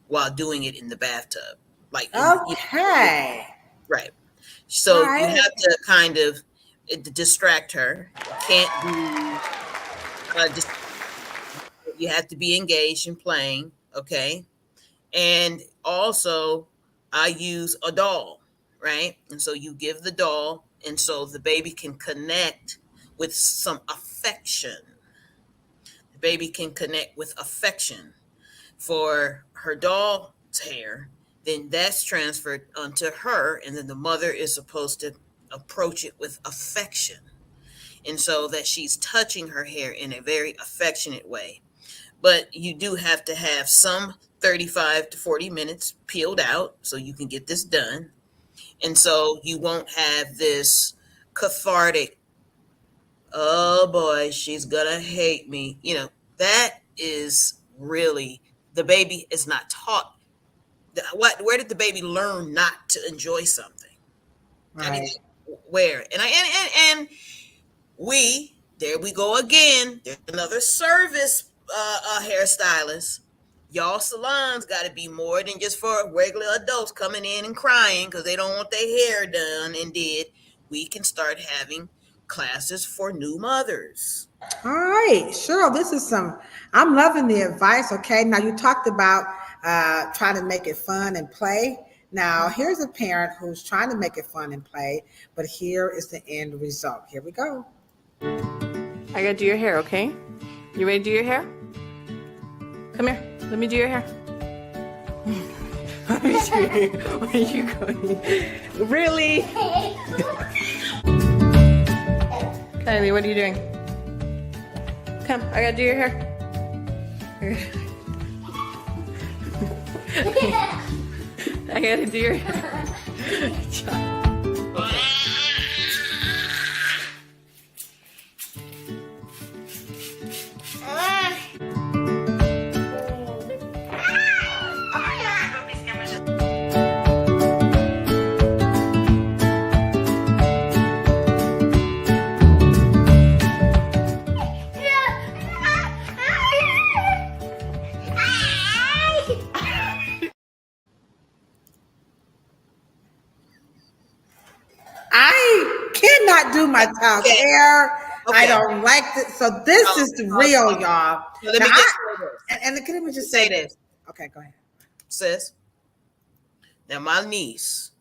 while doing it in the bathtub. Okay. Right. All So you right. have to kind of distract her. Can't be just you have to be engaged in playing, okay? And also, I use a doll, right? And so you give the doll, and so the baby can connect with some affection. The baby can connect with affection for her doll's hair, then that's transferred onto her, and then the mother is supposed to approach it with affection. And so that she's touching her hair in a very affectionate way. But you do have to have some 35 to 40 minutes peeled out so you can get this done. And so you won't have this cathartic, oh boy, she's gonna hate me. That is really, the baby is not taught. Where did the baby learn not to enjoy something? I mean, Right. where? And we, there we go again. There's another service hairstylist. Y'all salons got to be more than just for regular adults coming in and crying because they don't want their hair done and did. We can start having classes for new mothers. All right, Cheryl, this is I'm loving the advice. Okay, now you talked about trying to make it fun and play. Now, here's a parent who's trying to make it fun and play, but here is the end result. Here we go. I gotta do your hair, okay? You ready to do your hair? Come here. Let me do your hair. Let me see. Where are you going? Really? Kylie, what are you doing? Come, I gotta do your hair. I gotta do your hair. Good job. I cannot do my child's Okay. hair. I Okay. don't like it. So this is real, y'all. So let Now, me just say this. let me just Say say this, Okay, go ahead. sis. Now my niece.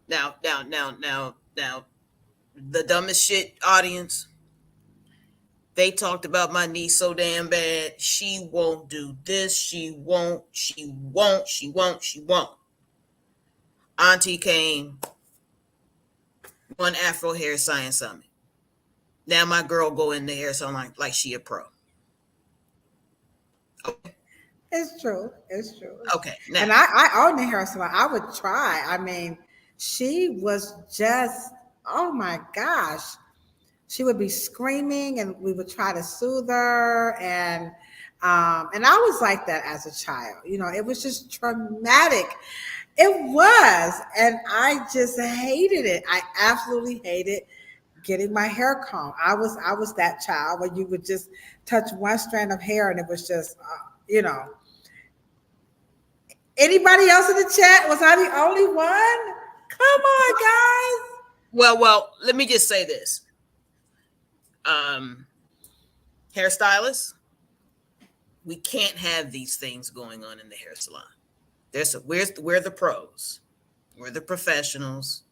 Now, the dumbest shit audience. They talked about my niece so damn bad. She won't do this. She won't. She won't. She won't. She won't. Auntie came one Afro Hair Science Summit. Now my girl go in the hair salon like she a pro. Okay. It's true. It's true. Okay. Now, And I own the hair salon. I would try. I mean, she was just, oh my gosh. She would be screaming and we would try to soothe her. And I was like that as a child. It was just traumatic. It was. And I just hated it. I absolutely hated getting my hair combed. I was that child where you would just touch one strand of hair and it was just, you know. Anybody else in the chat? Was I the only one? Come on, guys. well, let me just say this. Hairstylists, we can't have these things going on in the hair salon. We're the pros. We're the professionals.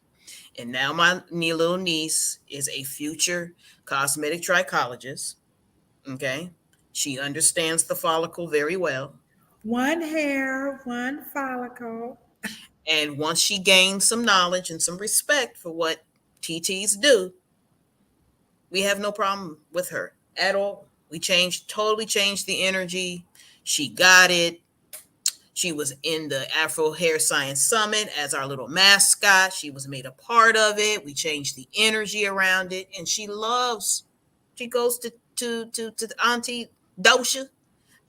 And now my little niece is a future cosmetic trichologist. Okay. She understands the follicle very well. One hair, one follicle. And once she gains some knowledge and some respect for what TTs do, we have no problem with her at all. We totally changed the energy. She got it. She was in the Afro Hair Science Summit as our little mascot. She was made a part of it. We changed the energy around it, and she goes to Auntie Dosha,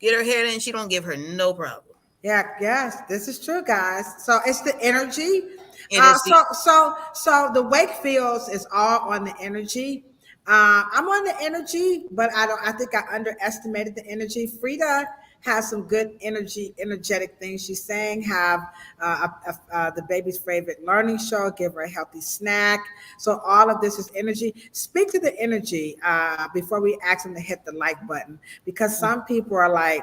get her hair done. She don't give her no problem. Yeah, yes, this is true, guys. So it's the energy. So the Wakefields is all on the energy. I'm on the energy, but I think I underestimated the energy. Frida have some good energetic things she's saying. Have the baby's favorite learning show. Give her a healthy snack. So all of this is energy. Speak to the energy before we ask them to hit the like button, because some people are like,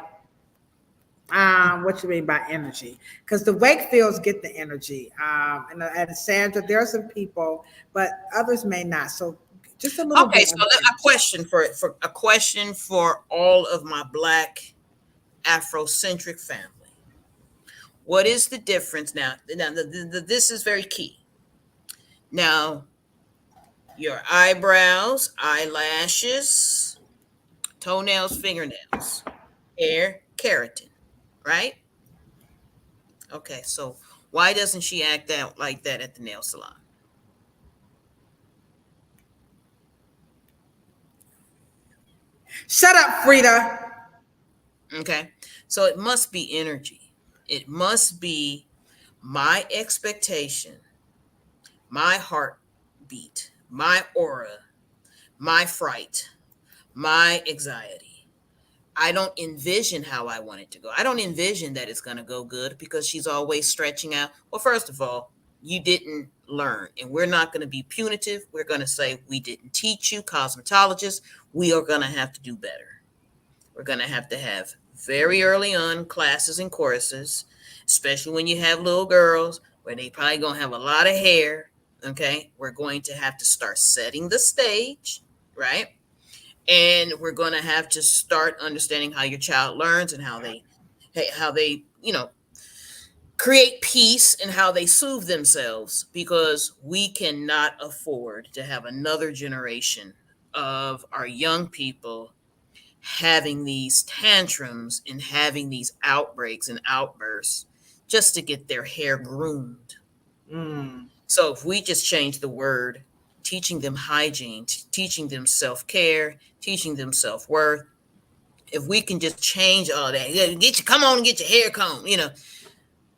what you mean by energy? Because the Wakefields get the energy, and Sandra, there are some people, but others may not. So just a little Okay, bit so of the a energy. question for a question for all of my Black Afrocentric family. What is the difference now? This is very key. Now, your eyebrows, eyelashes, toenails, fingernails, hair, keratin, right? Okay, so why doesn't she act out like that at the nail salon? Shut up, Frida. Okay, so it must be energy. It must be my expectation, my heartbeat, my aura, my fright, my anxiety. I don't envision how I want it to go. I don't envision that it's going to go good because she's always stretching out. Well, first of all, you didn't learn, and we're not going to be punitive. We're going to say, we didn't teach you, cosmetologists. We are going to have to do better. We're going to have very early on classes and courses, especially when you have little girls where they probably going to have a lot of hair. Okay. We're going to have to start setting the stage, right? And we're going to have to start understanding how your child learns and how they create peace and how they soothe themselves, because we cannot afford to have another generation of our young people having these tantrums and having these outbreaks and outbursts just to get their hair groomed. Mm. So if we just change the word, teaching them hygiene, teaching them self-care, teaching them self-worth, if we can just change all that, come on and get your hair combed,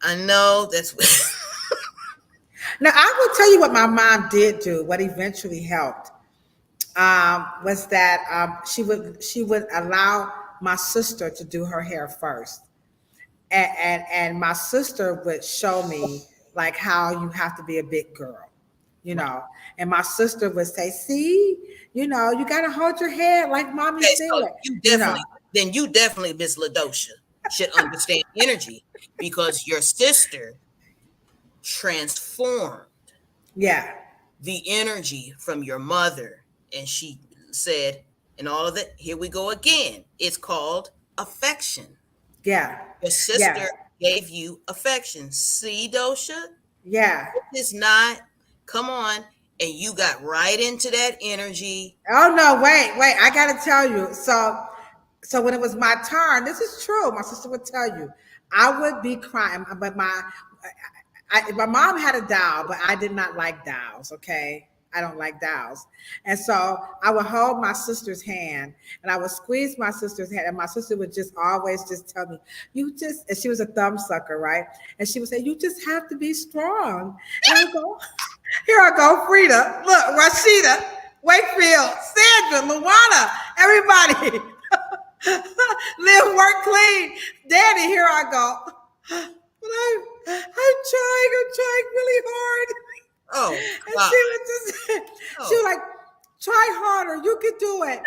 I know that's Now, I will tell you what my mom did do. What eventually helped was that she would allow my sister to do her hair first, and my sister would show me like how you have to be a big girl, you right. know. And my sister would say, "See, you got to hold your head like mommy Okay, said," so you know. you definitely, Miss LaDosha, should understand energy, because your sister transformed Yeah, the energy from your mother, and she said, and all of it, here we go again. It's called affection. yeah, Your yeah, sister gave you affection. See, Dosha? yeah. This is not, come on. And you got right into that energy. Oh no, wait. I gotta tell you. So when it was my turn, this is true. My sister would tell you, I would be crying, but my mom had a doll, but I did not like dolls. Okay, I don't like dolls, and so I would hold my sister's hand and I would squeeze my sister's hand, and my sister would just always just tell me, "You just," and she was a thumb sucker, right? And she would say, "You just have to be strong," and I would go. Here I go, Frida. Look, Rashida, Wakefield, Sandra, Luana, everybody. Live, work clean. Daddy, here I go. But I'm trying really hard. Oh, And God. she was Oh, like, try harder, you can do it.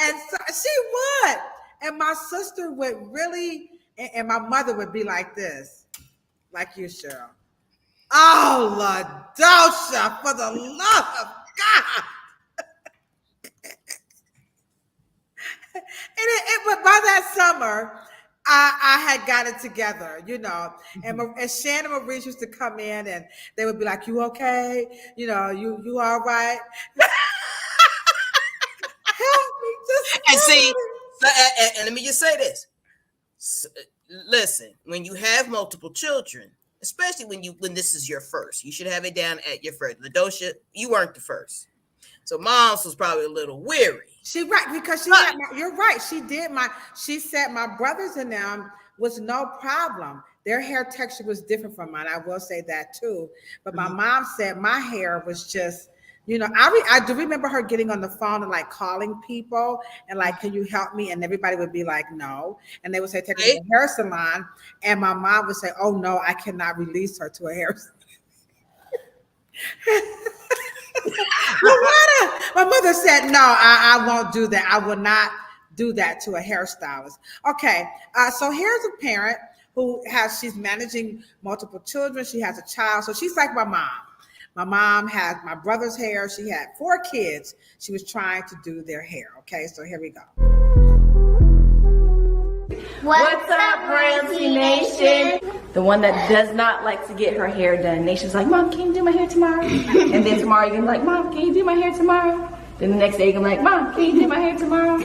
And so she would. And my sister would really, and my mother would be like this, like you, Cheryl. Oh, LaDosha, for the love of God. But by that summer, I had got it together, and Shannon Maurice used to come in and they would be like, "You okay? You all right? Help me, just and see, somebody." and let me just say this. Listen, when you have multiple children, especially when this is your first, you should have it down at your first. LaDosha, you weren't the first. So mom's was probably a little weary. She right because she But had you're right. She said my brothers and them was no problem. Their hair texture was different from mine. I will say that too. But my Mhm. mom said my hair was just I do remember her getting on the phone and like calling people and like, can you help me? And everybody would be like, no. And they would say, take her to Right? the hair salon. And my mom would say, oh no, I cannot release her to a hair salon. My mother said, no, I won't do that. I will not do that to a hairstylist. Okay. So here's a parent she's managing multiple children. She has a child. So she's like my mom. My mom had my brother's hair. She had 4 kids. She was trying to do their hair. Okay. So here we go. What's up, Royalty Nation? The one that does not like to get her hair done. Nation's like, Mom, can you do my hair tomorrow? And then tomorrow you're gonna be like, Mom, can you do my hair tomorrow? Then the next day you're gonna be like, Mom, can you do my hair tomorrow?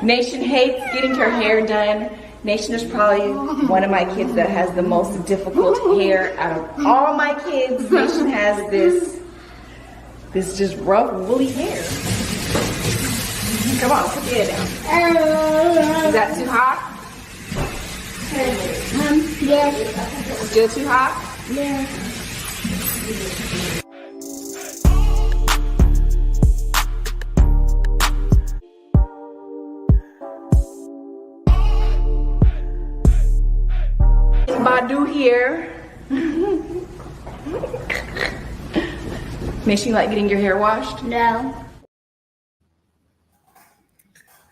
Nation hates getting her hair done. Nation is probably one of my kids that has the most difficult hair out of all my kids. Nation has this just rough, woolly hair. Come on, put your hair down. Is that too hot? Yes. Still too hot? Yes. Badu here. Makes you like getting your hair washed? No.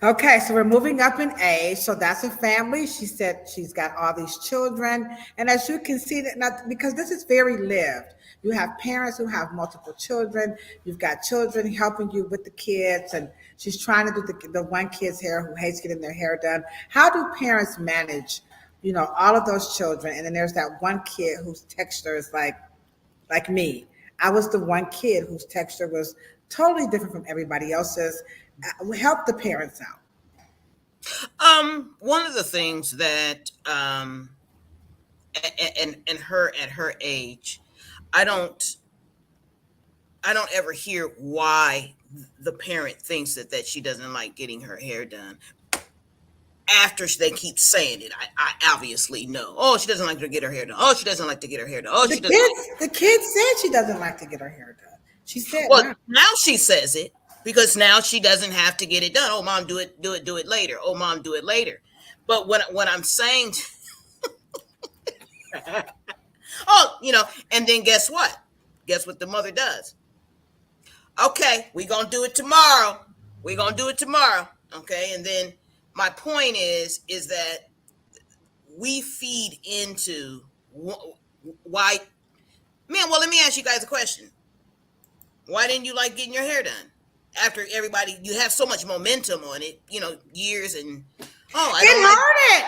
Okay, so we're moving up in age. So that's a family. She said she's got all these children. And as you can see, because this is very lived, you have parents who have multiple children. You've got children helping you with the kids. And she's trying to do the one kid's hair who hates getting their hair done. How do parents manage, all of those children? And then there's that one kid whose texture is like me. I was the one kid whose texture was totally different from everybody else's. Help the parents out. One of the things that and her at her age, I don't ever hear why the parent thinks that she doesn't like getting her hair done. After they keep saying it, I obviously know. Oh, she doesn't like to get her hair done. Oh, she doesn't like to get her hair done. Oh, she doesn't. The kid said she doesn't like to get her hair done. She said, well, now she says it. Because now she doesn't have to get it done. Oh, Mom, do it later. Oh, Mom, do it later. But when I'm saying, and then guess what? Guess what the mother does? Okay, we're going to do it tomorrow. Okay, and then my point is that we feed into why, man, well, let me ask you guys a question. Why didn't you like getting your hair done? After everybody, you have so much momentum on it, years and it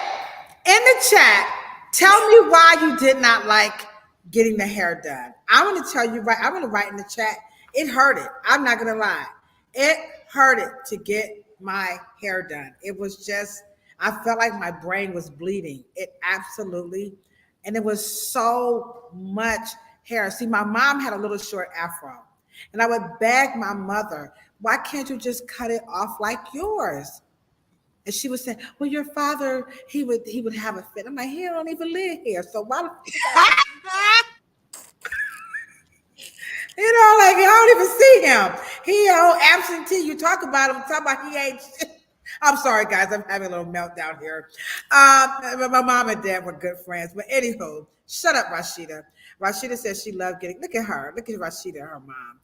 in the chat. Tell me why you did not like getting the hair done. I'm going to tell you I'm going to write in the chat. It hurted. I'm not going to lie. It hurted to get my hair done. It was just, I felt like my brain was bleeding. It absolutely, and it was so much hair. See, my mom had a little short afro, and I would beg my mother, why can't you just cut it off like yours? And she would say, well, your father, he would have a fit. I'm like, he don't even live here. So why like, I don't even see him. He absentee. You talk about him, talk about he ain't shit. I'm sorry, guys. I'm having a little meltdown here. My mom and dad were good friends. But anywho, shut up, Rashida. Rashida says she loved getting, look at her. Look at Rashida, her mom.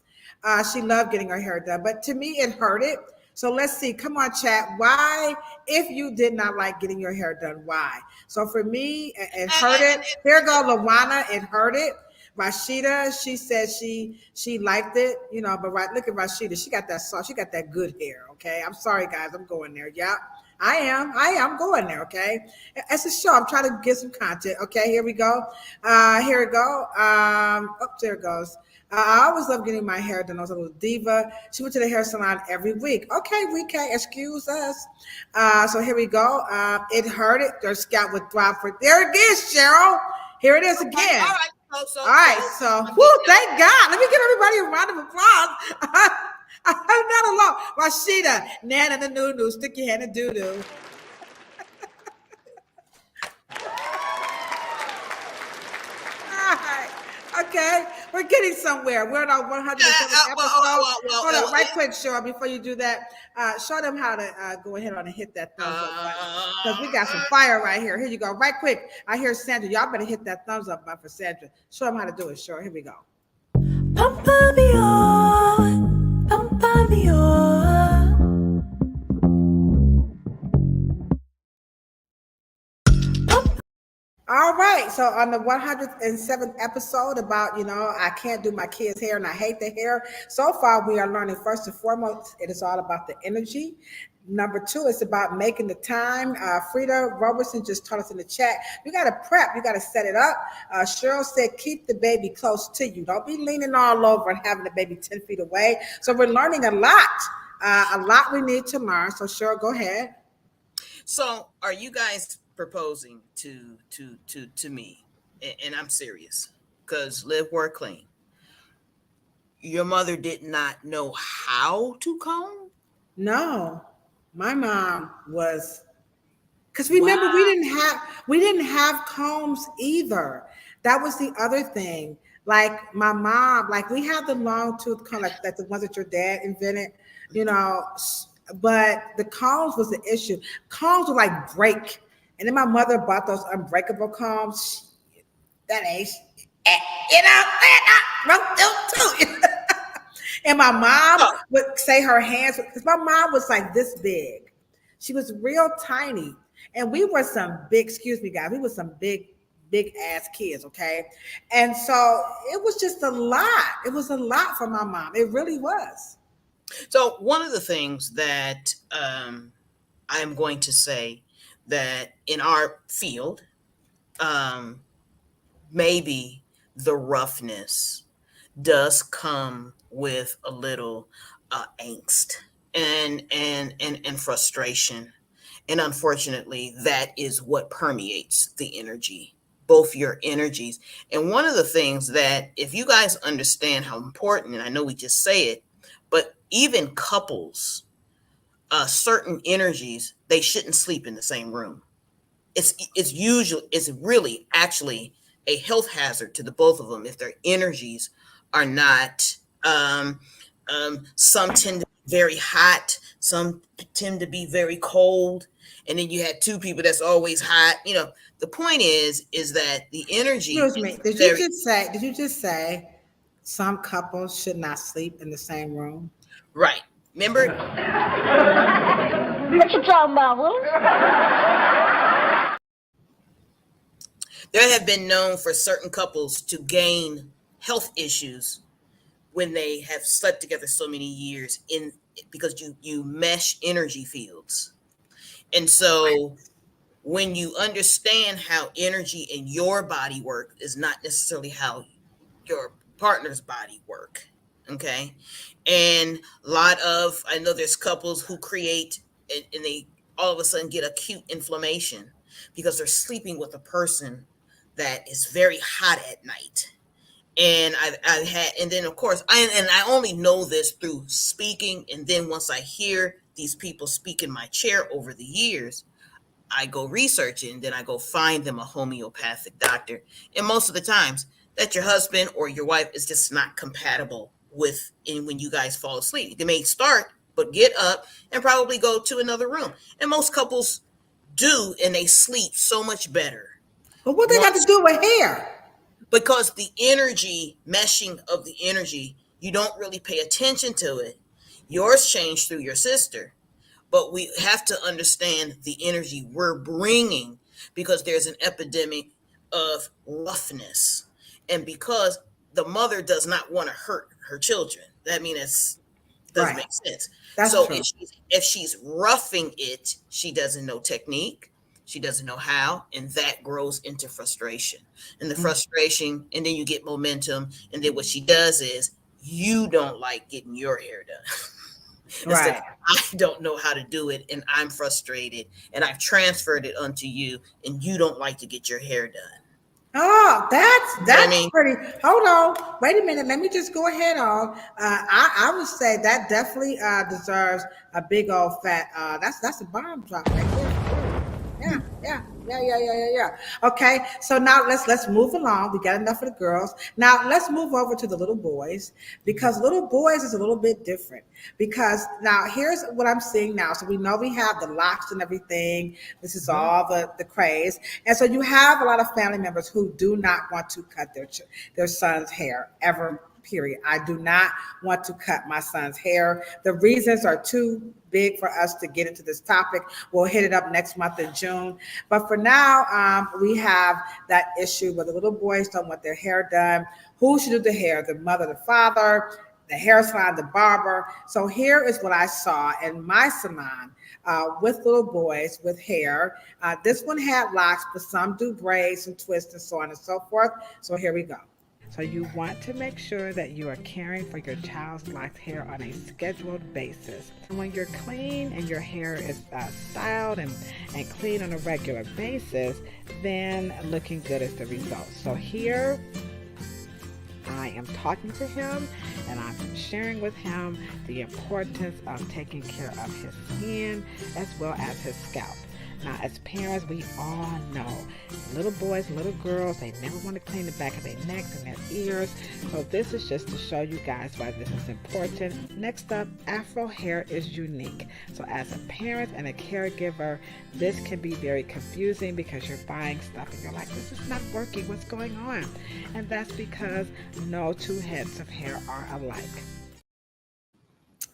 She loved getting her hair done, but to me, it hurted. So let's see. Come on, chat. Why, if you did not like getting your hair done, why? So for me, it hurted. Here go Lawana. It hurted. Rashida, she said she liked it, but look at Rashida. She got that soft. She got that good hair. Okay. I'm sorry, guys. I'm going there. Yeah, I am going there. Okay. It's a show. I'm trying to get some content. Okay. Here we go. Here we go. There it goes. I always love getting my hair done. I was a little diva. She went to the hair salon every week. Okay, we can't excuse us. So here we go. It hurted. Their scalp would throb for. There it is, Cheryl. Here it is again. All right. So, thank God. Let me give everybody a round of applause. I'm not alone. Rashida, Nana the Nunu, stick your hand in doo-doo. All right. Okay. We're getting somewhere. We're on our 107th episode. Hold on, right quick, Cheryl, before you do that. Show them how to go ahead on and hit that thumbs up button. Because we got some fire right here. Here you go. Right quick. I hear Sandra. Y'all better hit that thumbs up button for Sandra. Show them how to do it, Cheryl. Here we go. Pump me on. Pump me on. All right, so on the 107th episode about, I can't do my kids' hair and I hate the hair. So far, we are learning first and foremost, it is all about the energy. Number 2, it's about making the time. Frida Robertson just told us in the chat, you got to prep, you got to set it up. Cheryl said, keep the baby close to you. Don't be leaning all over and having the baby 10 feet away. So we're learning a lot we need to learn. So Cheryl, go ahead. So are you guys proposing to me? And I'm serious, because live, work, clean. Your mother did not know how to comb? No, my mom was, because remember, we didn't have combs either. That was the other thing. Like my mom, like we had the long tooth comb, like the ones that your dad invented, but the combs was the issue. Combs would like break. And then my mother bought those unbreakable combs. That ain't, too. And my mom would say her hands, because my mom was like this big. She was real tiny. And we were some big, excuse me, guys, we were some big ass kids, okay? And so it was just a lot. It was a lot for my mom. It really was. So one of the things that I'm going to say that in our field, maybe the roughness does come with a little angst and frustration. And unfortunately, that is what permeates the energy, both your energies. And one of the things that, if you guys understand how important, and I know we just say it, but even couples, certain energies, they shouldn't sleep in the same room. It's really actually a health hazard to the both of them if their energies are not. Some tend to be very hot, some tend to be very cold, and then you had two people that's always hot. The point is that the energy. Excuse me. Did you just say some couples should not sleep in the same room? Right. Remember? What you talking about, Will? There have been known for certain couples to gain health issues when they have slept together so many years because you mesh energy fields. And so when you understand how energy in your body work is not necessarily how your partner's body work. Okay. And I know there's couples who create and they all of a sudden get acute inflammation because they're sleeping with a person that is very hot at night. And I've had, and then of course, I only know this through speaking. And then once I hear these people speak in my chair over the years, I go research it, and then I go find them a homeopathic doctor. And most of the times that your husband or your wife is just not compatible with when you guys fall asleep. They may start, but get up and probably go to another room. And most couples do, and they sleep so much better. But what they got to do with hair? Because the energy, meshing of the energy, you don't really pay attention to it. Yours changed through your sister, but we have to understand the energy we're bringing because there's an epidemic of roughness. And because the mother does not want to hurt her children, that means it doesn't make sense. That's so true. If she's roughing it, she doesn't know technique. She doesn't know how, and that grows into frustration. And the frustration, and then you get momentum. And then what she does is you don't like getting your hair done. Right. I don't know how to do it, and I'm frustrated, and I've transferred it onto you, and you don't like to get your hair done. Oh, that's pretty. Hold on. Wait a minute. Let me just go ahead on. I would say that definitely deserves a big old fat. That's a bomb drop right there. Yeah. Okay, so now let's move along. We got enough of the girls. Now let's move over to the little boys because little boys is a little bit different. Because now here's what I'm seeing now. So we know we have the locks and everything. This is all the craze, and so you have a lot of family members who do not want to cut their son's hair ever. Period. I do not want to cut my son's hair. The reasons are too big for us to get into this topic. We'll hit it up next month in June. But for now, we have that issue where the little boys don't want their hair done. Who should do the hair? The mother, the father, the hair salon, the barber. So here is what I saw in my salon with little boys with hair. This one had locks, but some do braids and twists and so on and so forth. So here we go. So you want to make sure that you are caring for your child's locked hair on a scheduled basis. And when you're clean and your hair is styled and clean on a regular basis, then looking good is the result. So here I am talking to him and I'm sharing with him the importance of taking care of his skin as well as his scalp. Now, as parents, we all know little boys, little girls, they never want to clean the back of their necks and their ears. So this is just to show you guys why this is important. Next up, Afro hair is unique. So as a parent and a caregiver, this can be very confusing because you're buying stuff and you're like, this is not working. What's going on? And that's because no two heads of hair are alike.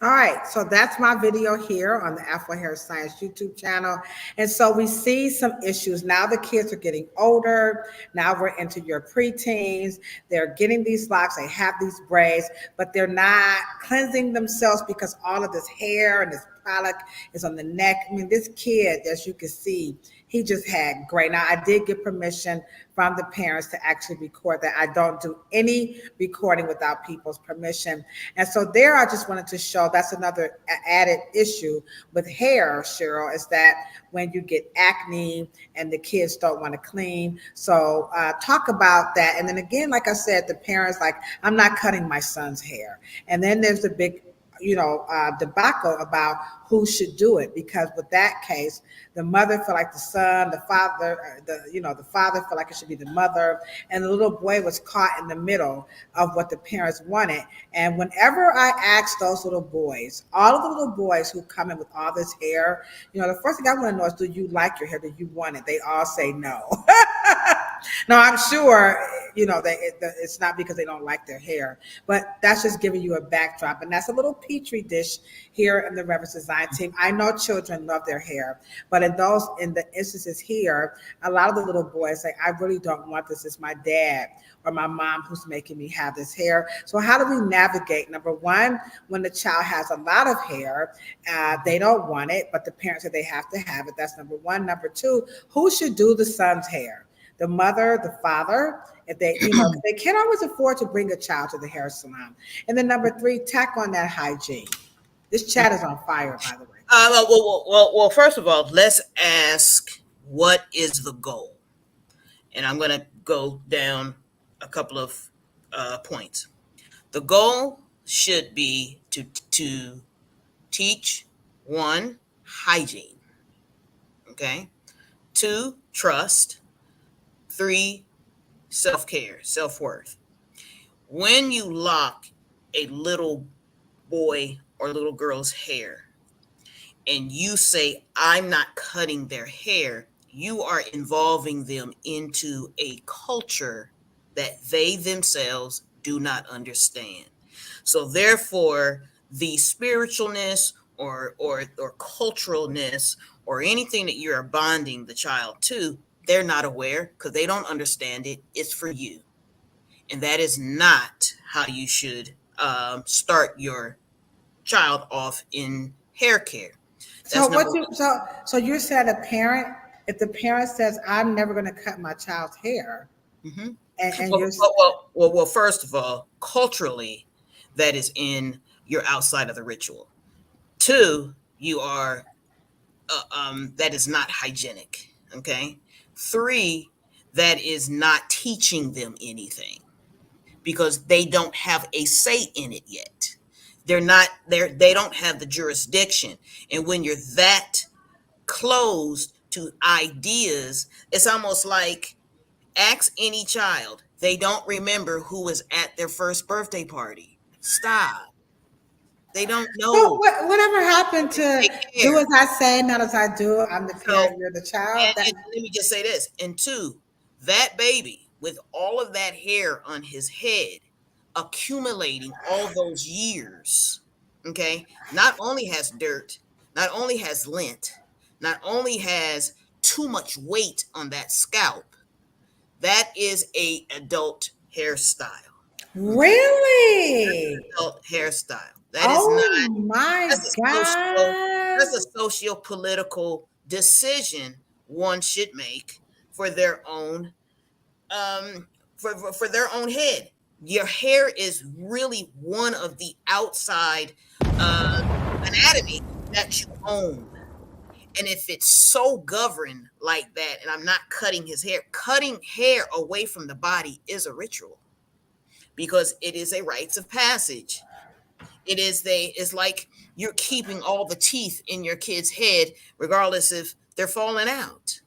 All right, so that's my video here on the Afro Hair Science YouTube channel. And so we see some issues. Now the kids are getting older. Now we're into your preteens. They're getting these locks. They have these braids, but they're not cleansing themselves because all of this hair and this product is on the neck. I mean, this kid, as you can see, he just had gray. Now, I did get permission from the parents to actually record that. I don't do any recording without people's permission. And so there, I just wanted to show that's another added issue with hair, Cheryl, is that when you get acne and the kids don't want to clean. So talk about that. And then again, like I said, the parents like, I'm not cutting my son's hair. And then there's the big debacle about who should do it, because with that case, the mother felt like the son, the father, the father felt like it should be the mother, and the little boy was caught in the middle of what the parents wanted. And whenever I ask those little boys, all of the little boys who come in with all this hair, the first thing I want to know is, do you like your hair? Do you want it? They all say no. No, I'm sure, it's not because they don't like their hair, but that's just giving you a backdrop. And that's a little petri dish here in the Reverence Design Team. I know children love their hair, but in the instances here, a lot of the little boys say, I really don't want this. It's my dad or my mom who's making me have this hair. So how do we navigate? Number one, when the child has a lot of hair, they don't want it, but the parents say they have to have it. That's number one. Number two, who should do the son's hair? The mother, the father, if they, they can't always afford to bring a child to the hair salon. And then number three, tack on that hygiene. This chat is on fire, by the way. Well, first of all, let's ask, what is the goal? And I'm going to go down a couple of points. The goal should be to teach, one, hygiene. Okay. Two, trust. Three, self-care, self-worth. When you lock a little boy or little girl's hair and you say, I'm not cutting their hair, you are involving them into a culture that they themselves do not understand. So therefore, the spiritualness or culturalness or anything that you're bonding the child to, they're not aware because they don't understand it. It's for you. And that is not how you should start your child off in hair care. So you said if the parent says, I'm never going to cut my child's hair. Mm-hmm. Well, first of all, culturally, that is you're outside of the ritual. Two, you are, that is not hygienic. Okay. Three, that is not teaching them anything because they don't have a say in it yet. They don't have the jurisdiction. And when you're that closed to ideas. It's almost like ask any child. They don't remember who was at their first birthday party. Stop. They don't So know. whatever happened to Take do care. as I say, not as I do? I'm the So, parent, you're the child. and let me just say this. And two, that baby with all of that hair on his head, accumulating all those years, okay, not only has dirt, not only has lint, not only has too much weight on that scalp, that is a adult hairstyle. Okay, Really? adult hairstyle. That is not. Oh my That's a social. God. That's a socio-political decision one should make for their own for their own head. Your hair is really one of the outside uh, anatomy that you own. And if it's so governed like that, and I'm not cutting his hair, cutting hair away from the body is a ritual because it is a rites of passage. It's like you're keeping all the teeth in your kid's head, regardless if they're falling out.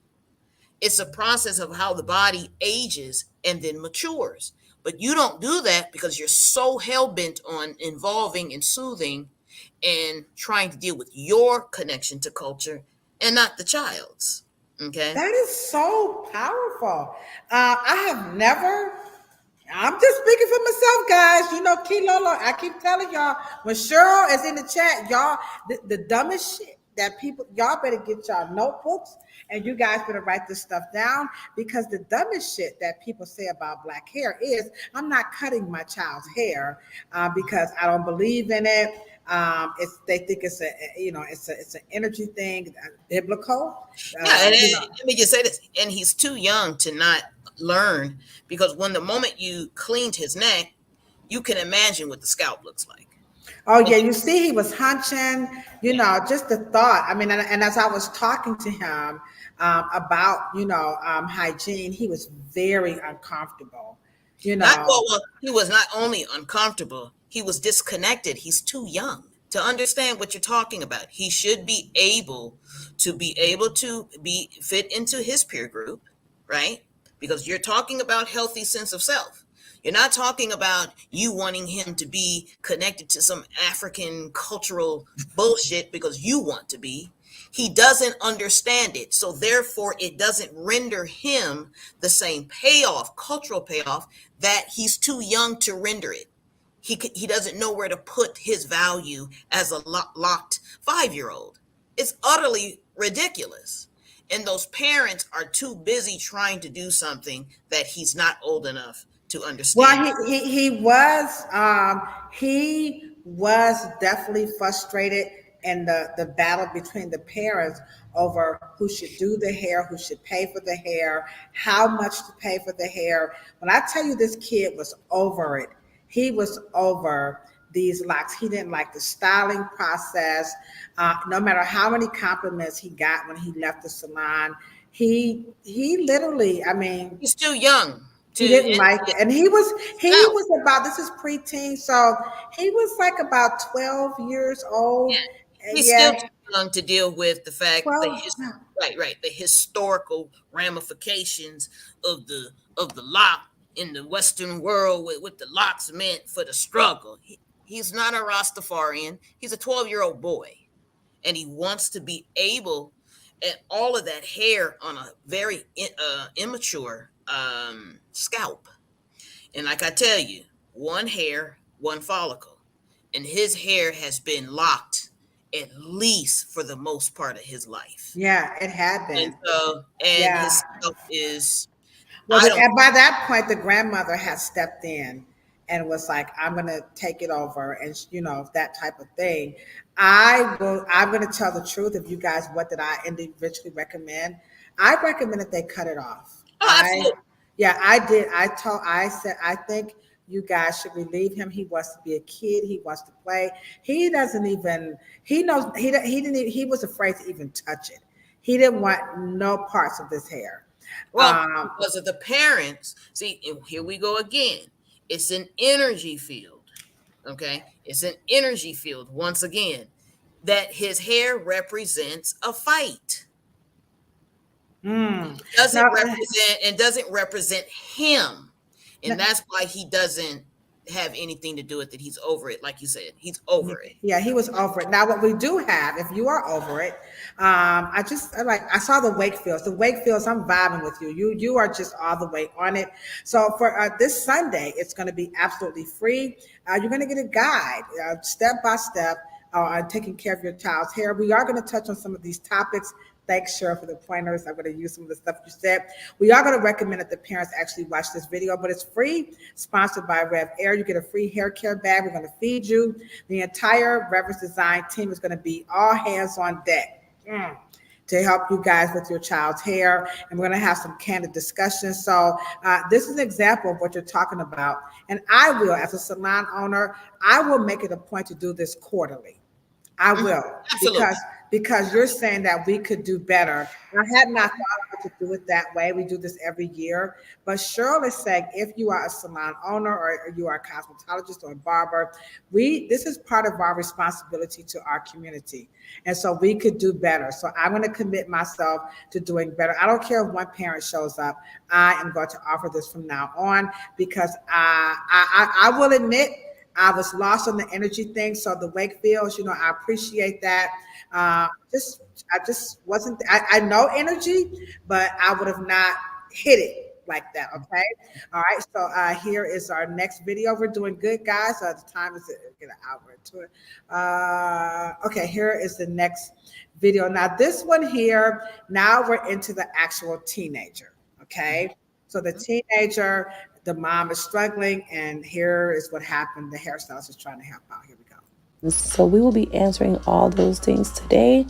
It's a process of how the body ages and then matures. But you don't do that because you're so hell bent on involving and soothing and trying to deal with your connection to culture and not the child's. Okay. That is so powerful. I have never. I'm just speaking for myself, guys. You know, Kilolo, I keep telling y'all, when Cheryl is in the chat, y'all, the dumbest shit that people, y'all better get y'all notebooks and you guys better write this stuff down because the dumbest shit that people say about black hair is, I'm not cutting my child's hair because I don't believe in it. They think it's it's an energy thing, biblical. Yeah, and You know, let me just say this, and he's too young to not learn because when the moment you cleaned his neck, you can imagine what the scalp looks like. oh yeah, Okay. you see, he was hunching. You Yeah. know, just the thought. I mean, and as I was talking to him about hygiene, he was very uncomfortable. You Not know, well, he was not only uncomfortable, he was disconnected. He's too young to understand what you're talking about. He should be able to be fit into his peer group, right? Because you're talking about healthy sense of self. You're not talking about you wanting him to be connected to some African cultural bullshit because you want to be. He doesn't understand it. So therefore it doesn't render him the same payoff, cultural payoff, that he's too young to render it. He doesn't know where to put his value as a locked 5-year old. It's utterly ridiculous. And those parents are too busy trying to do something that he's not old enough to understand. well, he was definitely frustrated in the battle between the parents over who should do the hair, who should pay for the hair, how much to pay for the hair. When I tell you this kid was over it, he was over these locks. He didn't like the styling process. No matter how many compliments he got when he left the salon, he literally, I mean, He's too young to he didn't like it. And he now. was about, this is preteen, so he was like about 12 years old. He's Yeah, still too young to deal with the fact 12. right, the historical ramifications of the lock in the Western world, what the locks meant for the struggle. He's not a Rastafarian. He's a 12-year-old boy, and he wants to be able, and all of that hair on a very immature scalp. And like I tell you, one hair, one follicle. And his hair has been locked at least for the most part of his life. Yeah, it had And been. so, and Yeah. his scalp is, Well, I don't, and by that point, the grandmother had stepped in and was like, "I'm going to take it over," and that type of thing. I will. I'm going to tell the truth. If you guys, what did I individually recommend? I recommend that they cut it off. oh, absolutely. Yeah, I did. I said, I think you guys should relieve him. He wants to be a kid. He wants to play. He doesn't even. He knows. He didn't. He was afraid to even touch it. He didn't want no parts of this hair. Well, because of the parents, see, and here we go again. It's an energy field. Okay. It's an energy field once again that his hair represents a fight. Mm. Doesn't Now, represent him, and that's why he doesn't have anything to do with it. He's over it, like you said. He's over it. yeah, he was over it. Now, what we do have, if you are over it, I saw the Wakefields. The Wakefields, I'm vibing with you. You are just all the way on it. So for this Sunday, it's going to be absolutely free. You're going to get a guide, step by step, on taking care of your child's hair. We are going to touch on some of these topics. Thanks, Cheryl, for the pointers. I'm going to use some of the stuff you said. We are going to recommend that the parents actually watch this video, but it's free, sponsored by Rev Air. You get a free hair care bag. We're going to feed you. The entire Reverence Design team is going to be all hands on deck. To help you guys with your child's hair. And we're going to have some candid discussions. So this is an example of what you're talking about. And I will, as a salon owner, I will make it a point to do this quarterly. I will, Absolutely. because you're saying that we could do better. I had not thought to do it that way. We do this every year, but Cheryl is saying if you are a salon owner or you are a cosmetologist or a barber, this is part of our responsibility to our community, and so we could do better. So I'm going to commit myself to doing better. I don't care if one parent shows up. I am going to offer this from now on because I will admit. I was lost on the energy thing. So the Wakefields, I appreciate that. I just wasn't, I know energy, but I would have not hit it like that. Okay. All right. So here is our next video. We're doing good, guys. The time is get an hour into it. Okay. Here is the next video. Now this one here, now we're into the actual teenager. Okay. So the teenager, the mom is struggling, and here is what happened. The hairstylist is trying to help out. Here we go. So we will be answering all those things today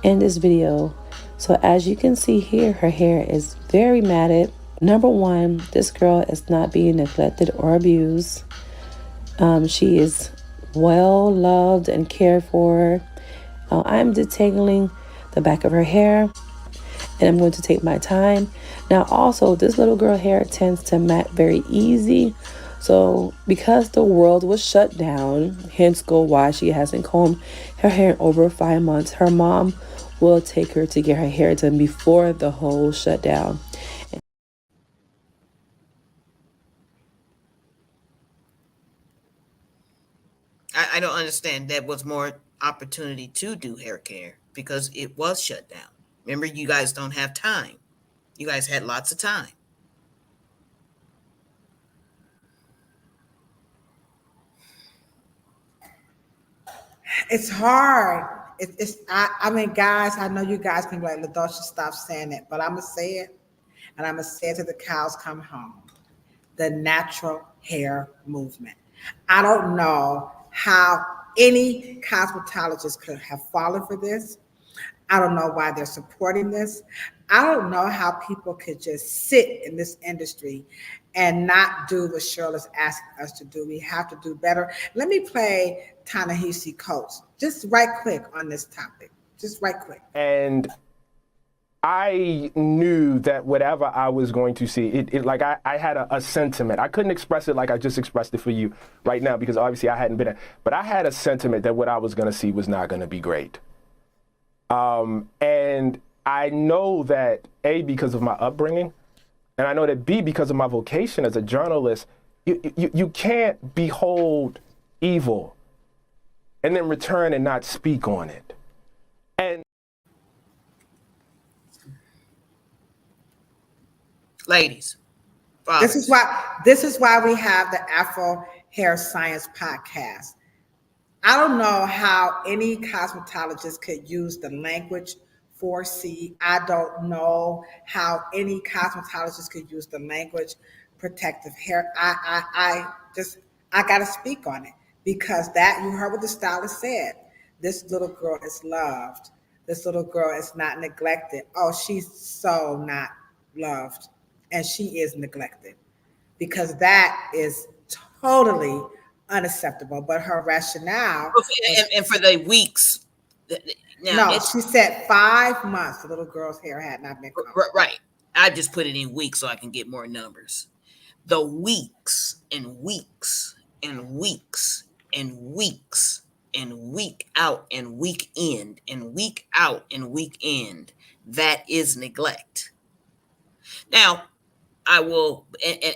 in this video. So as you can see here, her hair is very matted. Number one, this girl is not being neglected or abused. She is well loved and cared for. I'm detangling the back of her hair, and I'm going to take my time. Now also, this little girl hair tends to mat very easy. So because the world was shut down, hence go why she hasn't combed her hair in over 5 months, her mom will take her to get her hair done before the whole shutdown. I don't understand. That was more opportunity to do hair care because it was shut down. Remember, you guys don't have time. You guys had lots of time. It's hard. I mean, guys, I know you guys can be like, LaDosha, stop saying it, but I'm going to say it, and I'm going to say it till the cows come home. The natural hair movement. I don't know how any cosmetologist could have fallen for this. I don't know why they're supporting this. I don't know how people could just sit in this industry and not do what Cheryl is asking us to do. We have to do better. Let me play Ta-Nehisi Coates just right quick on this topic. Just right quick. And I knew that whatever I was going to see, I had a sentiment. I couldn't express it like I just expressed it for you right now because obviously I hadn't been there. But I had a sentiment that what I was going to see was not going to be great. And I know that, A, because of my upbringing, and I know that, B, because of my vocation as a journalist, you can't behold evil and then return and not speak on it. And Ladies, this is why we have the Afro Hair Science podcast. I don't know how any cosmetologist could use the language 4C. I don't know how any cosmetologist could use the language protective hair. I got to speak on it because that, you heard what the stylist said. This little girl is loved. This little girl is not neglected. Oh, she's so not loved, and she is neglected because that is totally unacceptable. But her rationale, and for the weeks. Now, no, she said 5 months the little girl's hair had not been combed. Right. I just put it in weeks so I can get more numbers. The weeks and weeks and weeks and weeks and week out and week in and week out and week in, that is neglect. Now, I will,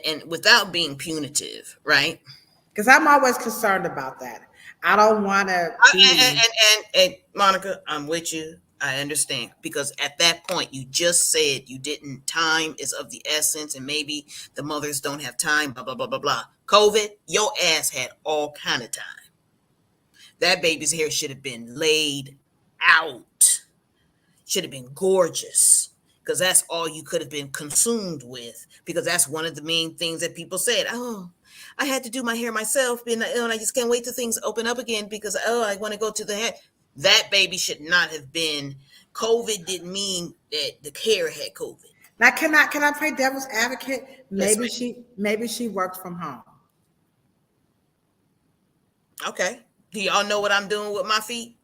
and without being punitive, right? Because I'm always concerned about that. I don't want to be. And Monica, I'm with you. I understand because at that point you just said you didn't. Time is of the essence, and maybe the mothers don't have time. Blah blah blah blah blah. COVID, your ass had all kind of time. That baby's hair should have been laid out. Should have been gorgeous because that's all you could have been consumed with. Because that's one of the main things that people said. Oh, I had to do my hair myself, and I just can't wait till things open up again because I want to go to the hair. That baby should not have been. COVID didn't mean that the hair had COVID. Now, can I play devil's advocate? Yes, Maybe she worked from home. okay. Do y'all know what I'm doing with my feet?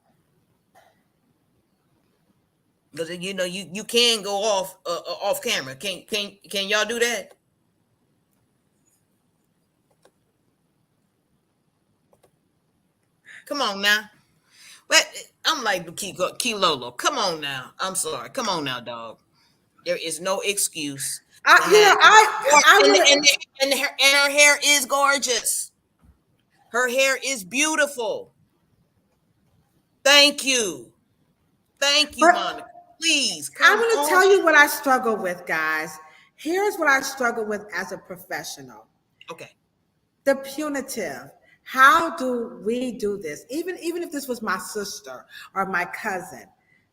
Because you can go off camera. Can y'all do that? Come on now. But I'm like Kilolo. Come on now. I'm sorry. Come on now, dog. There is no excuse. And her hair is gorgeous. Her hair is beautiful. Thank you, Monica. Please, I'm going to tell you what I struggle with, guys. Here's what I struggle with as a professional. Okay. The punitive. How do we do this? Even if this was my sister or my cousin,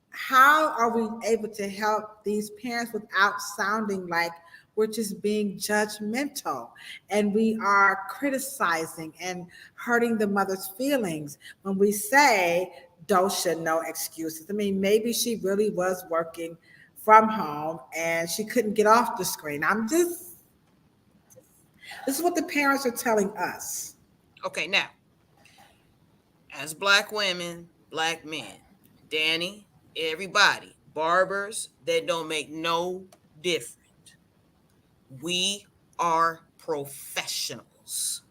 how are we able to help these parents without sounding like we're just being judgmental and we are criticizing and hurting the mother's feelings when we say dosha, no excuses? I mean, maybe she really was working from home and she couldn't get off the screen. This is what the parents are telling us. Okay, now, as Black women, Black men, Danny, everybody, barbers, that don't make no difference. We are professionals.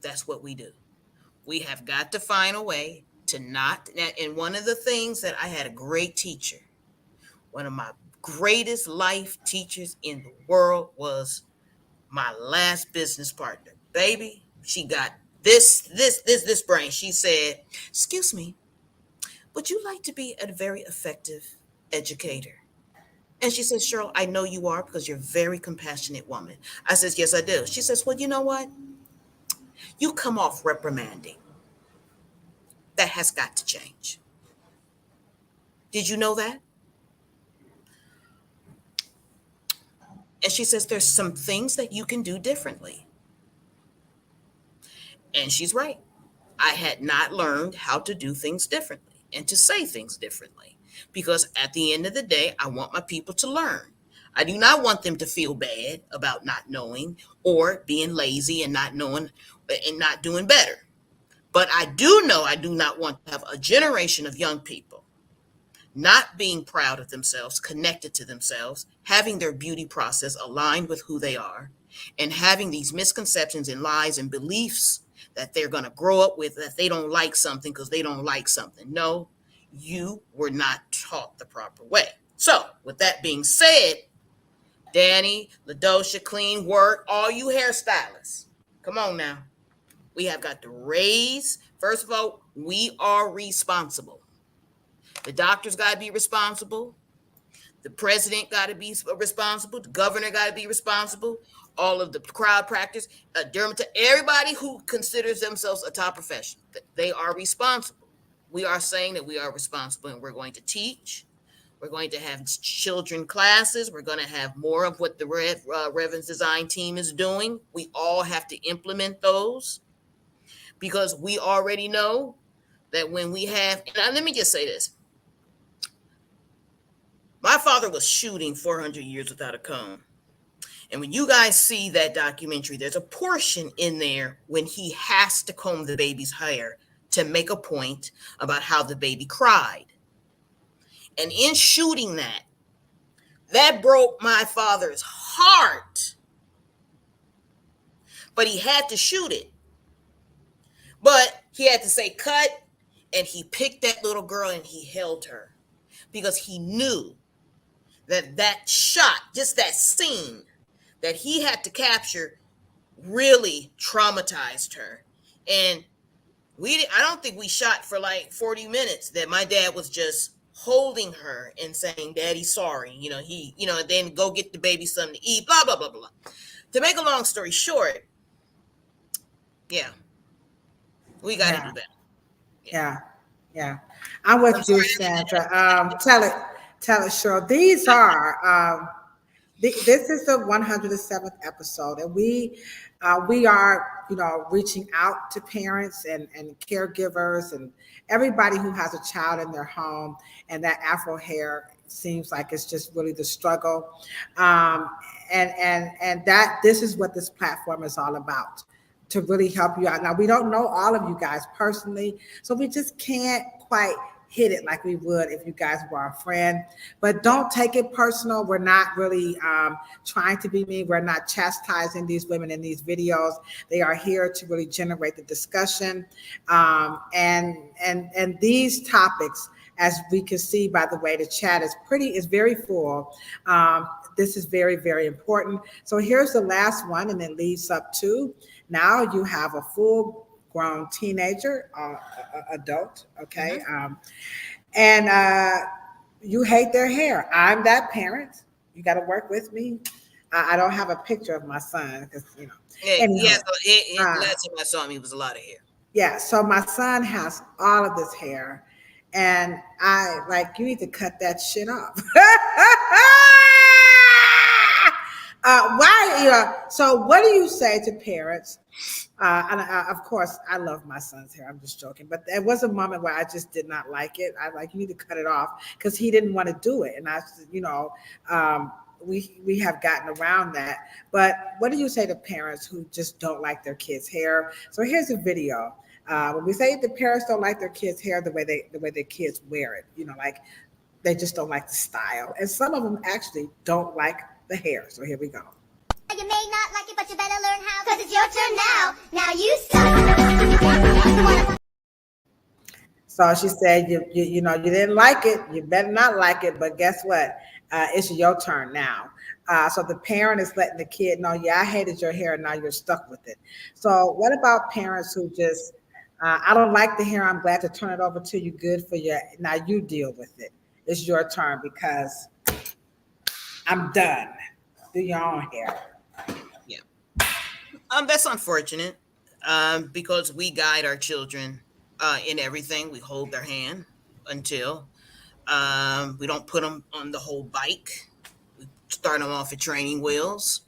That's what we do. We have got to find a way to not. And one of the things that I had a great teacher, one of my greatest life teachers in the world was my last business partner. Baby, she got this brain. She said, "Excuse me, would you like to be a very effective educator?" And she says, "Cheryl, I know you are because you're a very compassionate woman." I says, "Yes, I do." She says, "Well, you know what? You come off reprimanding. That has got to change. Did you know that?" And she says, "There's some things that you can do differently." And she's right. I had not learned how to do things differently and to say things differently because at the end of the day, I want my people to learn. I do not want them to feel bad about not knowing or being lazy and not knowing and not doing better. But I do know I do not want to have a generation of young people not being proud of themselves, connected to themselves, having their beauty process aligned with who they are, and having these misconceptions and lies and beliefs that they're going to grow up with that they don't like something because they don't like something. No, you were not taught the proper way. So, with that being said, Danny, LaDosha, Clean Work, all you hairstylists, come on now. We have got to raise, first of all, we are responsible. The doctor's got to be responsible. The president got to be responsible. The governor got to be responsible. All of the crowd practice, everybody who considers themselves a top professional, they are responsible. We are saying that we are responsible and we're going to teach. We're going to have children classes. We're going to have more of what the Reverend's design team is doing. We all have to implement those because we already know that when we have, and let me just say this. My father was shooting 400 Years Without a Comb. And when you guys see that documentary, there's a portion in there when he has to comb the baby's hair to make a point about how the baby cried. And in shooting that broke my father's heart. But he had to shoot it. But he had to say, cut, And he picked that little girl and he held her because he knew that shot, just that scene that he had to capture, really traumatized her. And I don't think we shot for like 40 minutes. That my dad was just holding her and saying, "Daddy, sorry." Then go get the baby something to eat. Blah blah blah blah. To make a long story short, yeah, we got to Yeah. do that. Yeah. Yeah. I'm with I'm you, sorry. Sandra. Tell it, Cheryl. These are this is the 107th episode, and we are reaching out to parents and caregivers and everybody who has a child in their home, and that Afro hair seems like it's just really the struggle, um, and that this is what this platform is all about, to really help you out. Now, we don't know all of you guys personally, so we just can't quite hit it like we would if you guys were our friend. But don't take it personal. We're not really trying to be mean. We're not chastising these women in these videos. They are here to really generate the discussion. And these topics, as we can see by the way the chat is very full. This is very, very important. So here's the last one, and it leads up to now you have a full grown teenager, adult, okay? And you hate their hair. I'm that parent. You got to work with me. I don't have a picture of my son because, Yeah. anyhow. So last time I saw him, he was a lot of hair. Yeah, so my son has all of this hair, and I like, you need to cut that shit off. Why? So, what do you say to parents? And of course, I love my son's hair. I'm just joking, but there was a moment where I just did not like it. I like, you need to cut it off because he didn't want to do it, and um, we have gotten around that. But what do you say to parents who just don't like their kids' hair? So here's a video. When we say the parents don't like their kids' hair, the way their kids wear it, like they just don't like the style, and some of them actually don't like the hair. So here we go. You may not like it, but you better learn how, because it's your turn now. Now you suck. So she said, you didn't like it. You better not like it. But guess what? It's your turn now. So the parent is letting the kid know, yeah, I hated your hair. Now you're stuck with it. So what about parents who just, I don't like the hair. I'm glad to turn it over to you. Good for you. Now you deal with it. It's your turn because I'm done. Do your own hair. Yeah. That's unfortunate. Because we guide our children in everything. We hold their hand until we don't put them on the whole bike. We start them off at training wheels,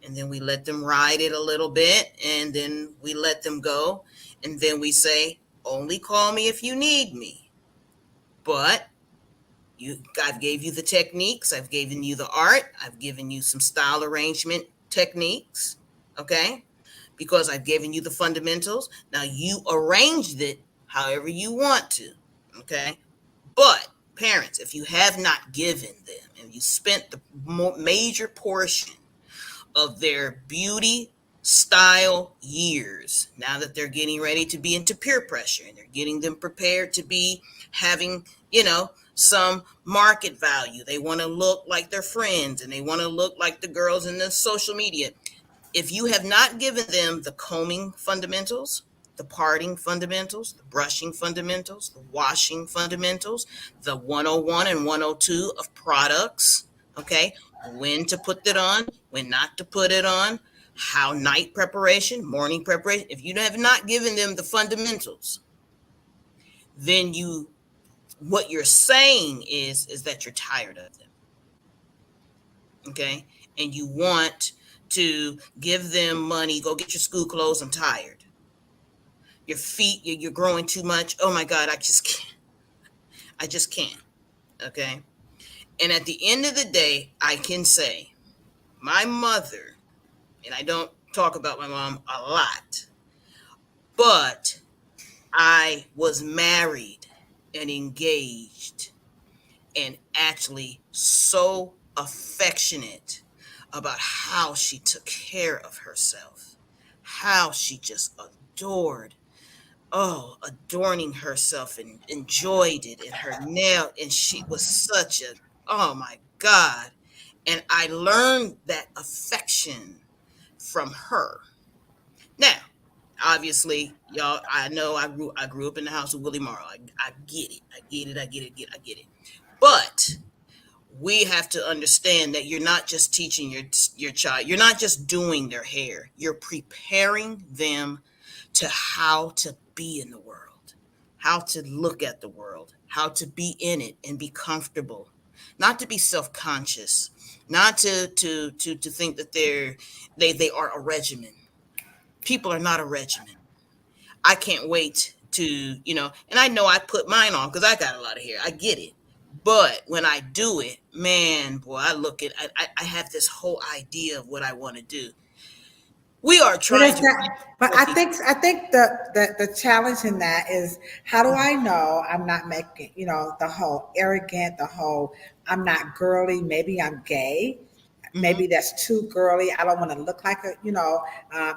and then we let them ride it a little bit, and then we let them go, and then we say, only call me if you need me. But I've gave you the techniques, I've given you the art, I've given you some style arrangement techniques, okay? Because I've given you the fundamentals. Now you arranged it however you want to, okay? But parents, if you have not given them and you spent the major portion of their beauty style years, now that they're getting ready to be into peer pressure and they're getting them prepared to be having, some market value. They want to look like their friends and they want to look like the girls in the social media. If you have not given them the combing fundamentals, the parting fundamentals, the brushing fundamentals, the washing fundamentals, the 101 and 102 of products, okay, when to put it on, when not to put it on, how night preparation, morning preparation, if you have not given them the fundamentals, then what you're saying is that you're tired of them, okay, and you want to give them money, go get your school clothes, I'm tired. Your feet, you're growing too much. Oh my God, I just can't. Okay. And at the end of the day, I can say my mother, and I don't talk about my mom a lot, but I was married and engaged and actually so affectionate about how she took care of herself, how she just adored adorning herself and enjoyed it, and her nail, and she was such a, oh my God. And I learned that affection from her. Now, obviously, y'all, I know I grew up in the house with Willie Morrow. I get it. I get it. I get it. I get it. But we have to understand that you're not just teaching your child. You're not just doing their hair. You're preparing them to how to be in the world, how to look at the world, how to be in it and be comfortable, not to be self-conscious, not to think that they are a regimen. People are not a regimen. I can't wait to, and I know I put mine on because I got a lot of hair. I get it. But when I do it, man, boy, I have this whole idea of what I want to do. We are But trying it's to not. But I think the challenge in that is, how do I know I'm not making, the whole arrogant, the whole I'm not girly, maybe I'm gay, maybe that's too girly. I don't want to look like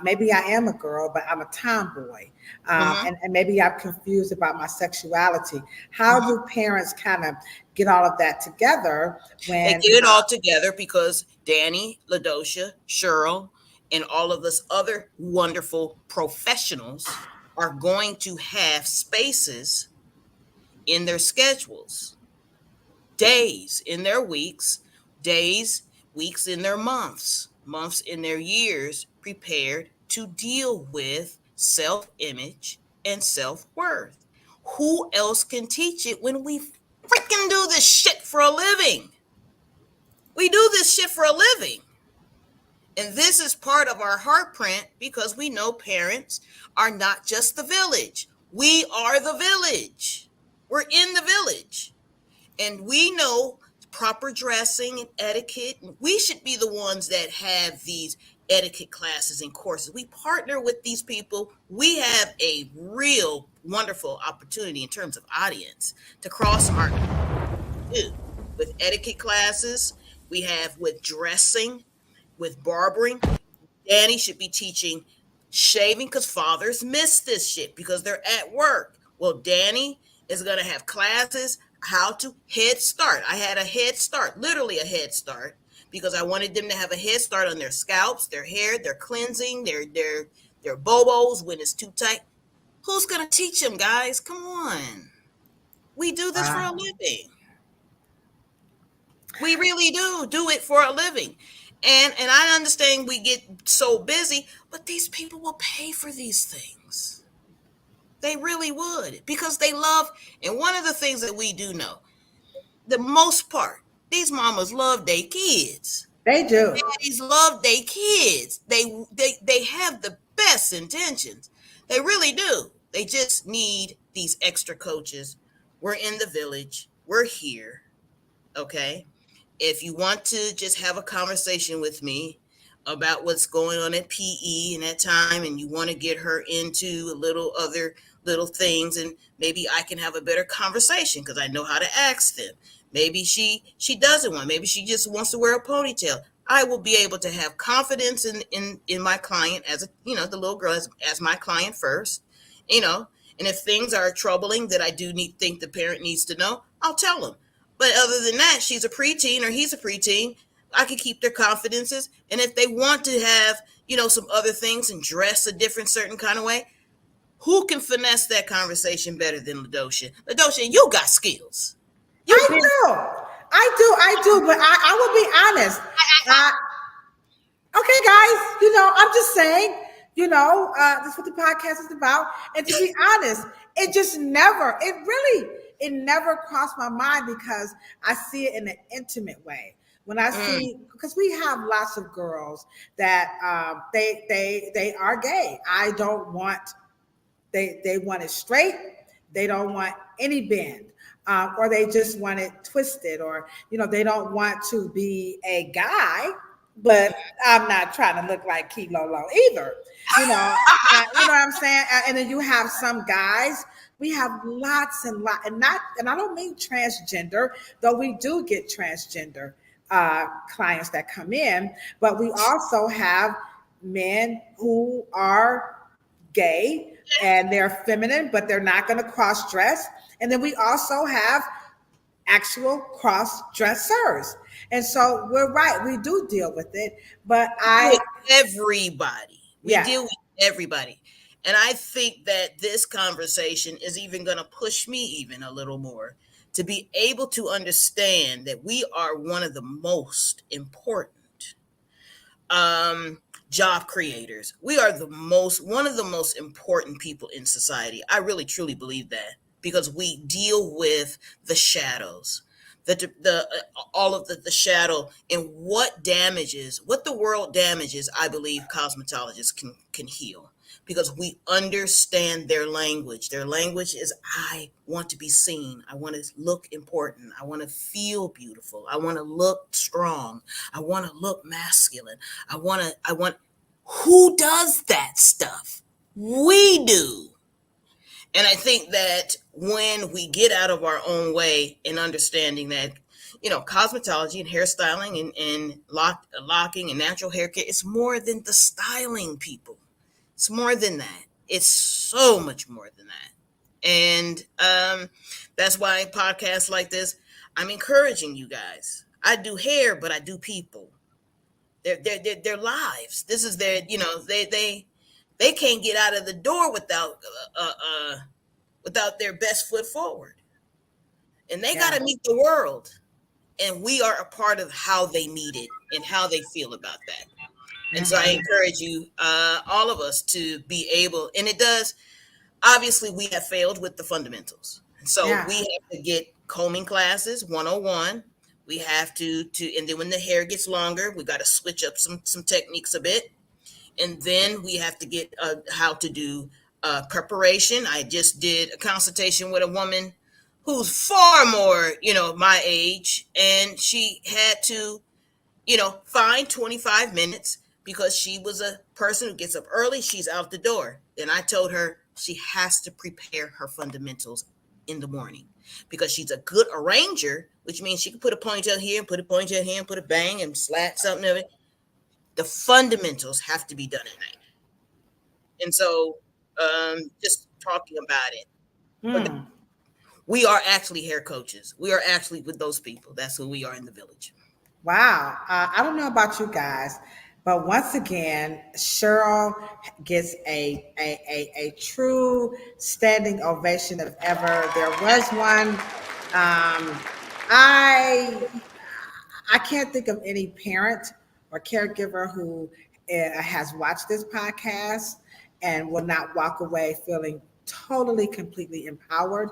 maybe I am a girl, but I'm a tomboy, and maybe I'm confused about my sexuality. How do parents kind of get all of that together They when? get it all together because Danny, LaDosha, Cheryl, and all of us other wonderful professionals are going to have spaces in their schedules, days in their weeks, days, weeks in their months, months in their years, prepared to deal with self image and self worth. Who else can teach it when we freaking do this shit for a living? We do this shit for a living. And this is part of our heart print because we know parents are not just the village. We are the village. We're in the village. And we know proper dressing and etiquette. We should be the ones that have these etiquette classes and courses. We partner with these people. We have a real wonderful opportunity in terms of audience to cross our with etiquette classes. We have with dressing, with barbering. Danny should be teaching shaving because fathers miss this shit because they're at work. Well, Danny is going to have classes how to head start. I had a head start, literally a head start, because I wanted them to have a head start on their scalps, their hair, their cleansing, their bobos when it's too tight. Who's going to teach them, guys? Come on. We do this for a living. We really do it for a living. And I understand we get so busy, but these people will pay for these things. They really would because they love. And one of the things that we do know, the most part, these mamas love their kids. They do. Daddies love their kids. They have the best intentions. They really do. They just need these extra coaches. We're in the village. We're here. Okay. If you want to just have a conversation with me about what's going on at PE and that time, and you want to get her into a little other little things, and maybe I can have a better conversation because I know how to ask them. Maybe she doesn't want. Maybe she just wants to wear a ponytail. I will be able to have confidence in my client as the little girl as my client first, you know. And if things are troubling that I do think the parent needs to know, I'll tell them. But other than that, she's a preteen or he's a preteen. I can keep their confidences. And if they want to have, some other things and dress a different certain kind of way, who can finesse that conversation better than LaDosha? LaDosha, you got skills. I do, but I will be honest. Okay, guys, I'm just saying, that's what the podcast is about. And to be honest, it never crossed my mind because I see it in an intimate way. When I see, because we have lots of girls that they are gay. I don't want, they want it straight. They don't want any bend. Or they just want it twisted, or they don't want to be a guy, but I'm not trying to look like Kilolo either. You know what I'm saying? And then you have some guys. We have lots and lots, and I don't mean transgender, though we do get transgender clients that come in, but we also have men who are gay and they're feminine, but they're not going to cross dress. And then we also have actual cross dressers. And so we're right, we do deal with it. But With everybody. We yeah, deal with everybody. And I think that this conversation is even going to push me even a little more to be able to understand that we are one of the most important job creators. We are one of the most important people in society. I really truly believe that because we deal with the shadows, the all of the shadow and what the world damages. I believe cosmetologists can heal because we understand their language. Their language is I want to be seen. I want to look important. I want to feel beautiful. I want to look strong. I want to look masculine. I want who does that stuff? We do. And I think that when we get out of our own way in understanding that, cosmetology and hairstyling and locking and natural hair care, it's more than the styling, people. It's more than that. It's so much more than that. And that's why podcasts like this, I'm encouraging you guys. I do hair, but I do people. Their lives. This is their, they can't get out of the door without their best foot forward, and they got to meet the world, and we are a part of how they meet it and how they feel about that. And so I encourage you, all of us, to be able, and it does. Obviously, we have failed with the fundamentals, so we have to get combing classes 101. We have to, and then when the hair gets longer, we got to switch up some techniques a bit, and then we have to get how to do preparation. I just did a consultation with a woman who's far more, my age, and she had to, find 25 minutes because she was a person who gets up early. She's out the door. And I told her she has to prepare her fundamentals in the morning because she's a good arranger, which means she can put a ponytail here and put a ponytail here and put a bang and slat something of it. The fundamentals have to be done at night. And so just talking about it. But we are actually hair coaches. We are actually with those people. That's who we are in the village. Wow. I don't know about you guys, but once again, Cheryl gets a true standing ovation if ever there was one. I I can't think of any parent or caregiver who has watched this podcast and will not walk away feeling totally, completely empowered.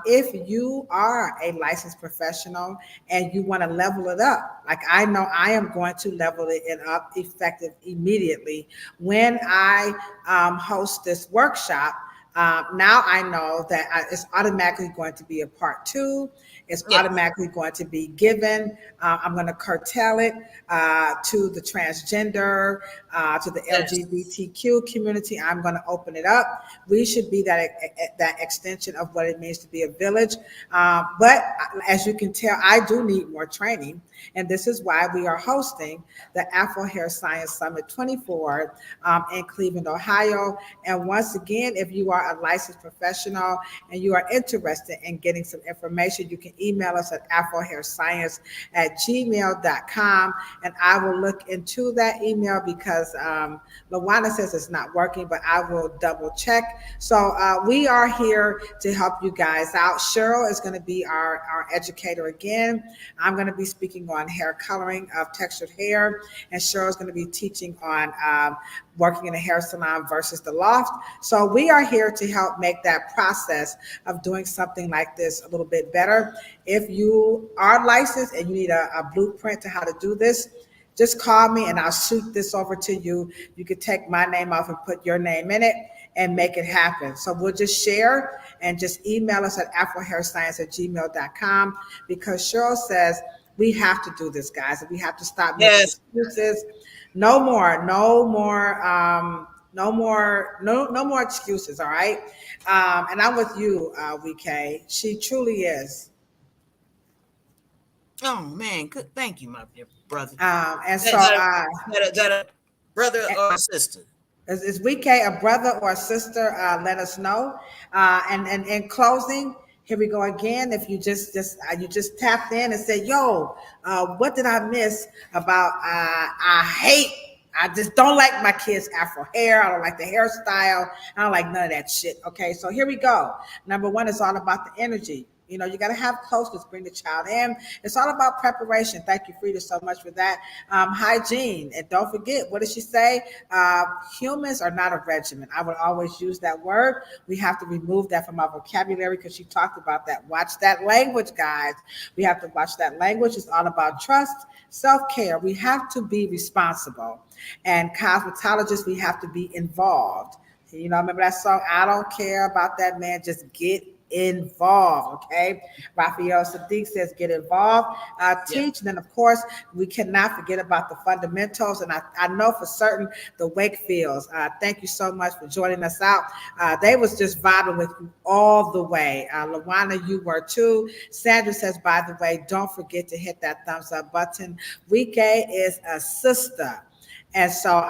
If you are a licensed professional and you want to level it up, like I know I am going to level it up effective immediately when I host this workshop. Now I know that it's automatically going to be a part two. It's automatically going to be given. I'm going to curtail it to the transgender, to the LGBTQ community. I'm going to open it up. We should be that extension of what it means to be a village. But as you can tell, I do need more training. And this is why we are hosting the Afro Hair Science Summit 24 in Cleveland, Ohio. And once again, if you are a licensed professional and you are interested in getting some information, you can email us at afrohairscience@gmail.com. And I will look into that email because Lawana says it's not working, but I will double check. So we are here to help you guys out. Cheryl is going to be our educator again. I'm going to be speaking on hair coloring of textured hair, and Cheryl is going to be teaching on working in a hair salon versus the loft. So we are here to help make that process of doing something like this a little bit better. If you are licensed and you need a blueprint to how to do this, just call me and I'll shoot this over to you. You can take my name off and put your name in it and make it happen. So we'll just share and just email us at afrohairscience@gmail.com because Cheryl says we have to do this, guys. We have to stop making excuses. No more excuses. All right. And I'm with you, WK. She truly is. Oh man, good. Thank you, my dear brother. And Is so that a brother or a sister? Is Wike a brother or a sister? Let us know. And in closing, here we go again. If you just tapped in and said, "Yo, what did I miss about?" I hate. I just don't like my kids' Afro hair. I don't like the hairstyle. I don't like none of that shit. Okay, so here we go. Number one is all about the energy. You know, you got to have closeness, bring the child in. It's all about preparation. Thank you, Frida, so much for that. Hygiene. And don't forget, what did she say? Humans are not a regimen. I would always use that word. We have to remove that from our vocabulary because she talked about that. Watch that language, guys. We have to watch that language. It's all about trust, self-care. We have to be responsible. And cosmetologists, we have to be involved. You know, remember that song, I Don't Care About That Man, Just Get Involved. Okay, Raphael Sadiq says get involved, teach. And then of course we cannot forget about the fundamentals, and I know for certain the Wakefields, thank you so much for joining us out. They was just vibing with you all the way. Lawana, you were too. Sandra says, by the way, don't forget to hit that thumbs up button. Wike is a sister. And so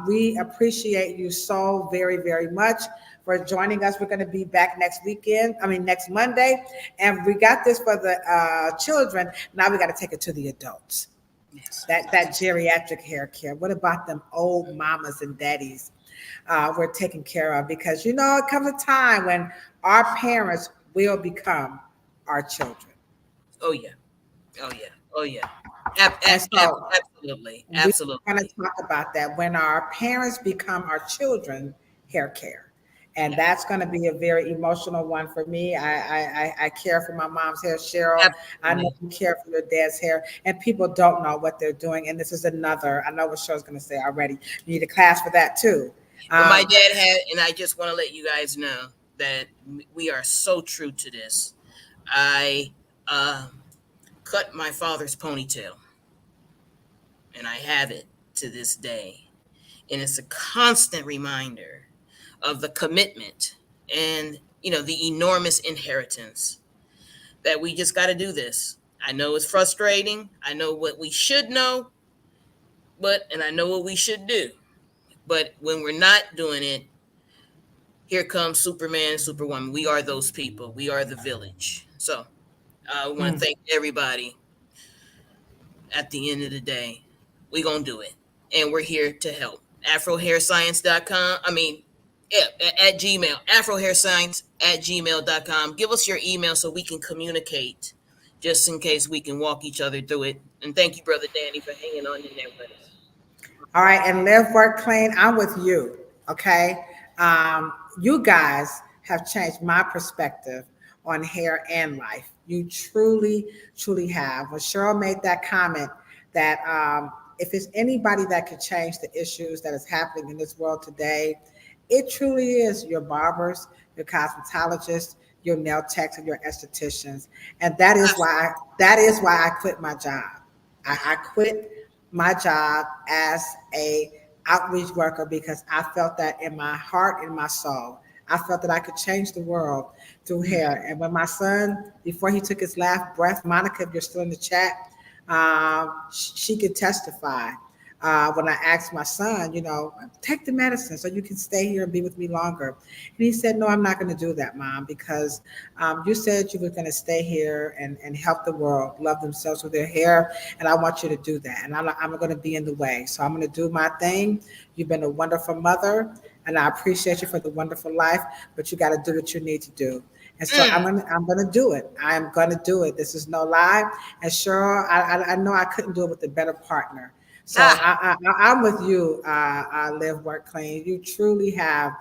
we appreciate you so very, very much for joining us. We're going to be back next Monday. And we got this for the children. Now we got to take it to the adults. Yes. That geriatric hair care. What about them old mamas and daddies we're taking care of? Because, you know, it comes a time when our parents will become our children. Oh, yeah. Oh, yeah. Oh, yeah. Absolutely. Absolutely. We're going to talk about that when our parents become our children, hair care. And that's going to be a very emotional one for me. I care for my mom's hair, Cheryl. Absolutely. I know you care for your dad's hair, and people don't know what they're doing. And this is another, I know what Cheryl's going to say already. You need a class for that too. Well, my dad had, and I just want to let you guys know that we are so true to this. I cut my father's ponytail, and I have it to this day. And it's a constant reminder of the commitment and, you know, the enormous inheritance that we just got to do this. I know it's frustrating. I know what we should know, and I know what we should do. But when we're not doing it, here comes Superman and Superwoman. We are those people. We are the village. So I want to thank everybody. At the end of the day, we're going to do it. And we're here to help. AfroHairScience.com. At Gmail. AfroHairScience@gmail.com. Give us your email so we can communicate, just in case we can walk each other through it. And thank you, Brother Danny, for hanging on in there with us. All right. And Live, Work, Clean, I'm with you. Okay. You guys have changed my perspective on hair and life. You truly, truly have. When Cheryl made that comment that if it's anybody that could change the issues that is happening in this world today, it truly is your barbers, your cosmetologists, your nail techs, and your estheticians. And that is why I quit my job. I quit my job as a outreach worker because I felt that in my heart and my soul. I felt that I could change the world through hair. And when my son, before he took his last breath, Monica, if you're still in the chat, she could testify. When I asked my son, you know, take the medicine so you can stay here and be with me longer. And he said, no, I'm not going to do that, Mom, because you said you were going to stay here and help the world love themselves with their hair. And I want you to do that. And I'm going to be in the way. So I'm going to do my thing. You've been a wonderful mother, and I appreciate you for the wonderful life, but you got to do what you need to do. And so I'm gonna do it. I'm gonna do it. This is no lie. And Cheryl, I know I couldn't do it with a better partner. So I'm with you, Live, Work, Clean. You truly have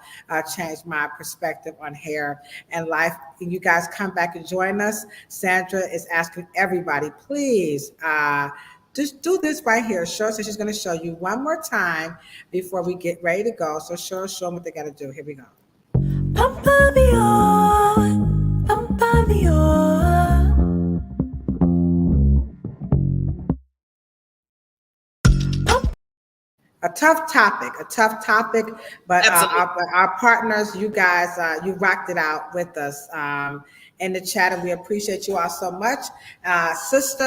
changed my perspective on hair and life. Can you guys come back and join us? Sandra is asking everybody, please, just do this right here. Cheryl says she's going to show you one more time before we get ready to go. So Cheryl, show them what they got to do. Here we go. Pampa me on, pampa me on. A tough topic, but our partners, you guys, you rocked it out with us in the chat, and we appreciate you all so much. Sister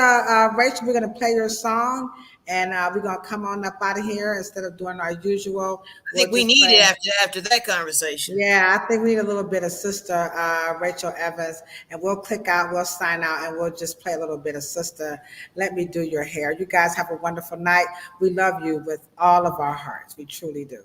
Rachel, we're going to play your song, And we're going to come on up out of here instead of doing our usual. I think we need it after that conversation. Yeah, I think we need a little bit of Sister Rachel Evans, and we'll click out, we'll sign out, and we'll just play a little bit of Sister Let Me Do Your Hair. You guys have a wonderful night. We love you with all of our hearts. We truly do.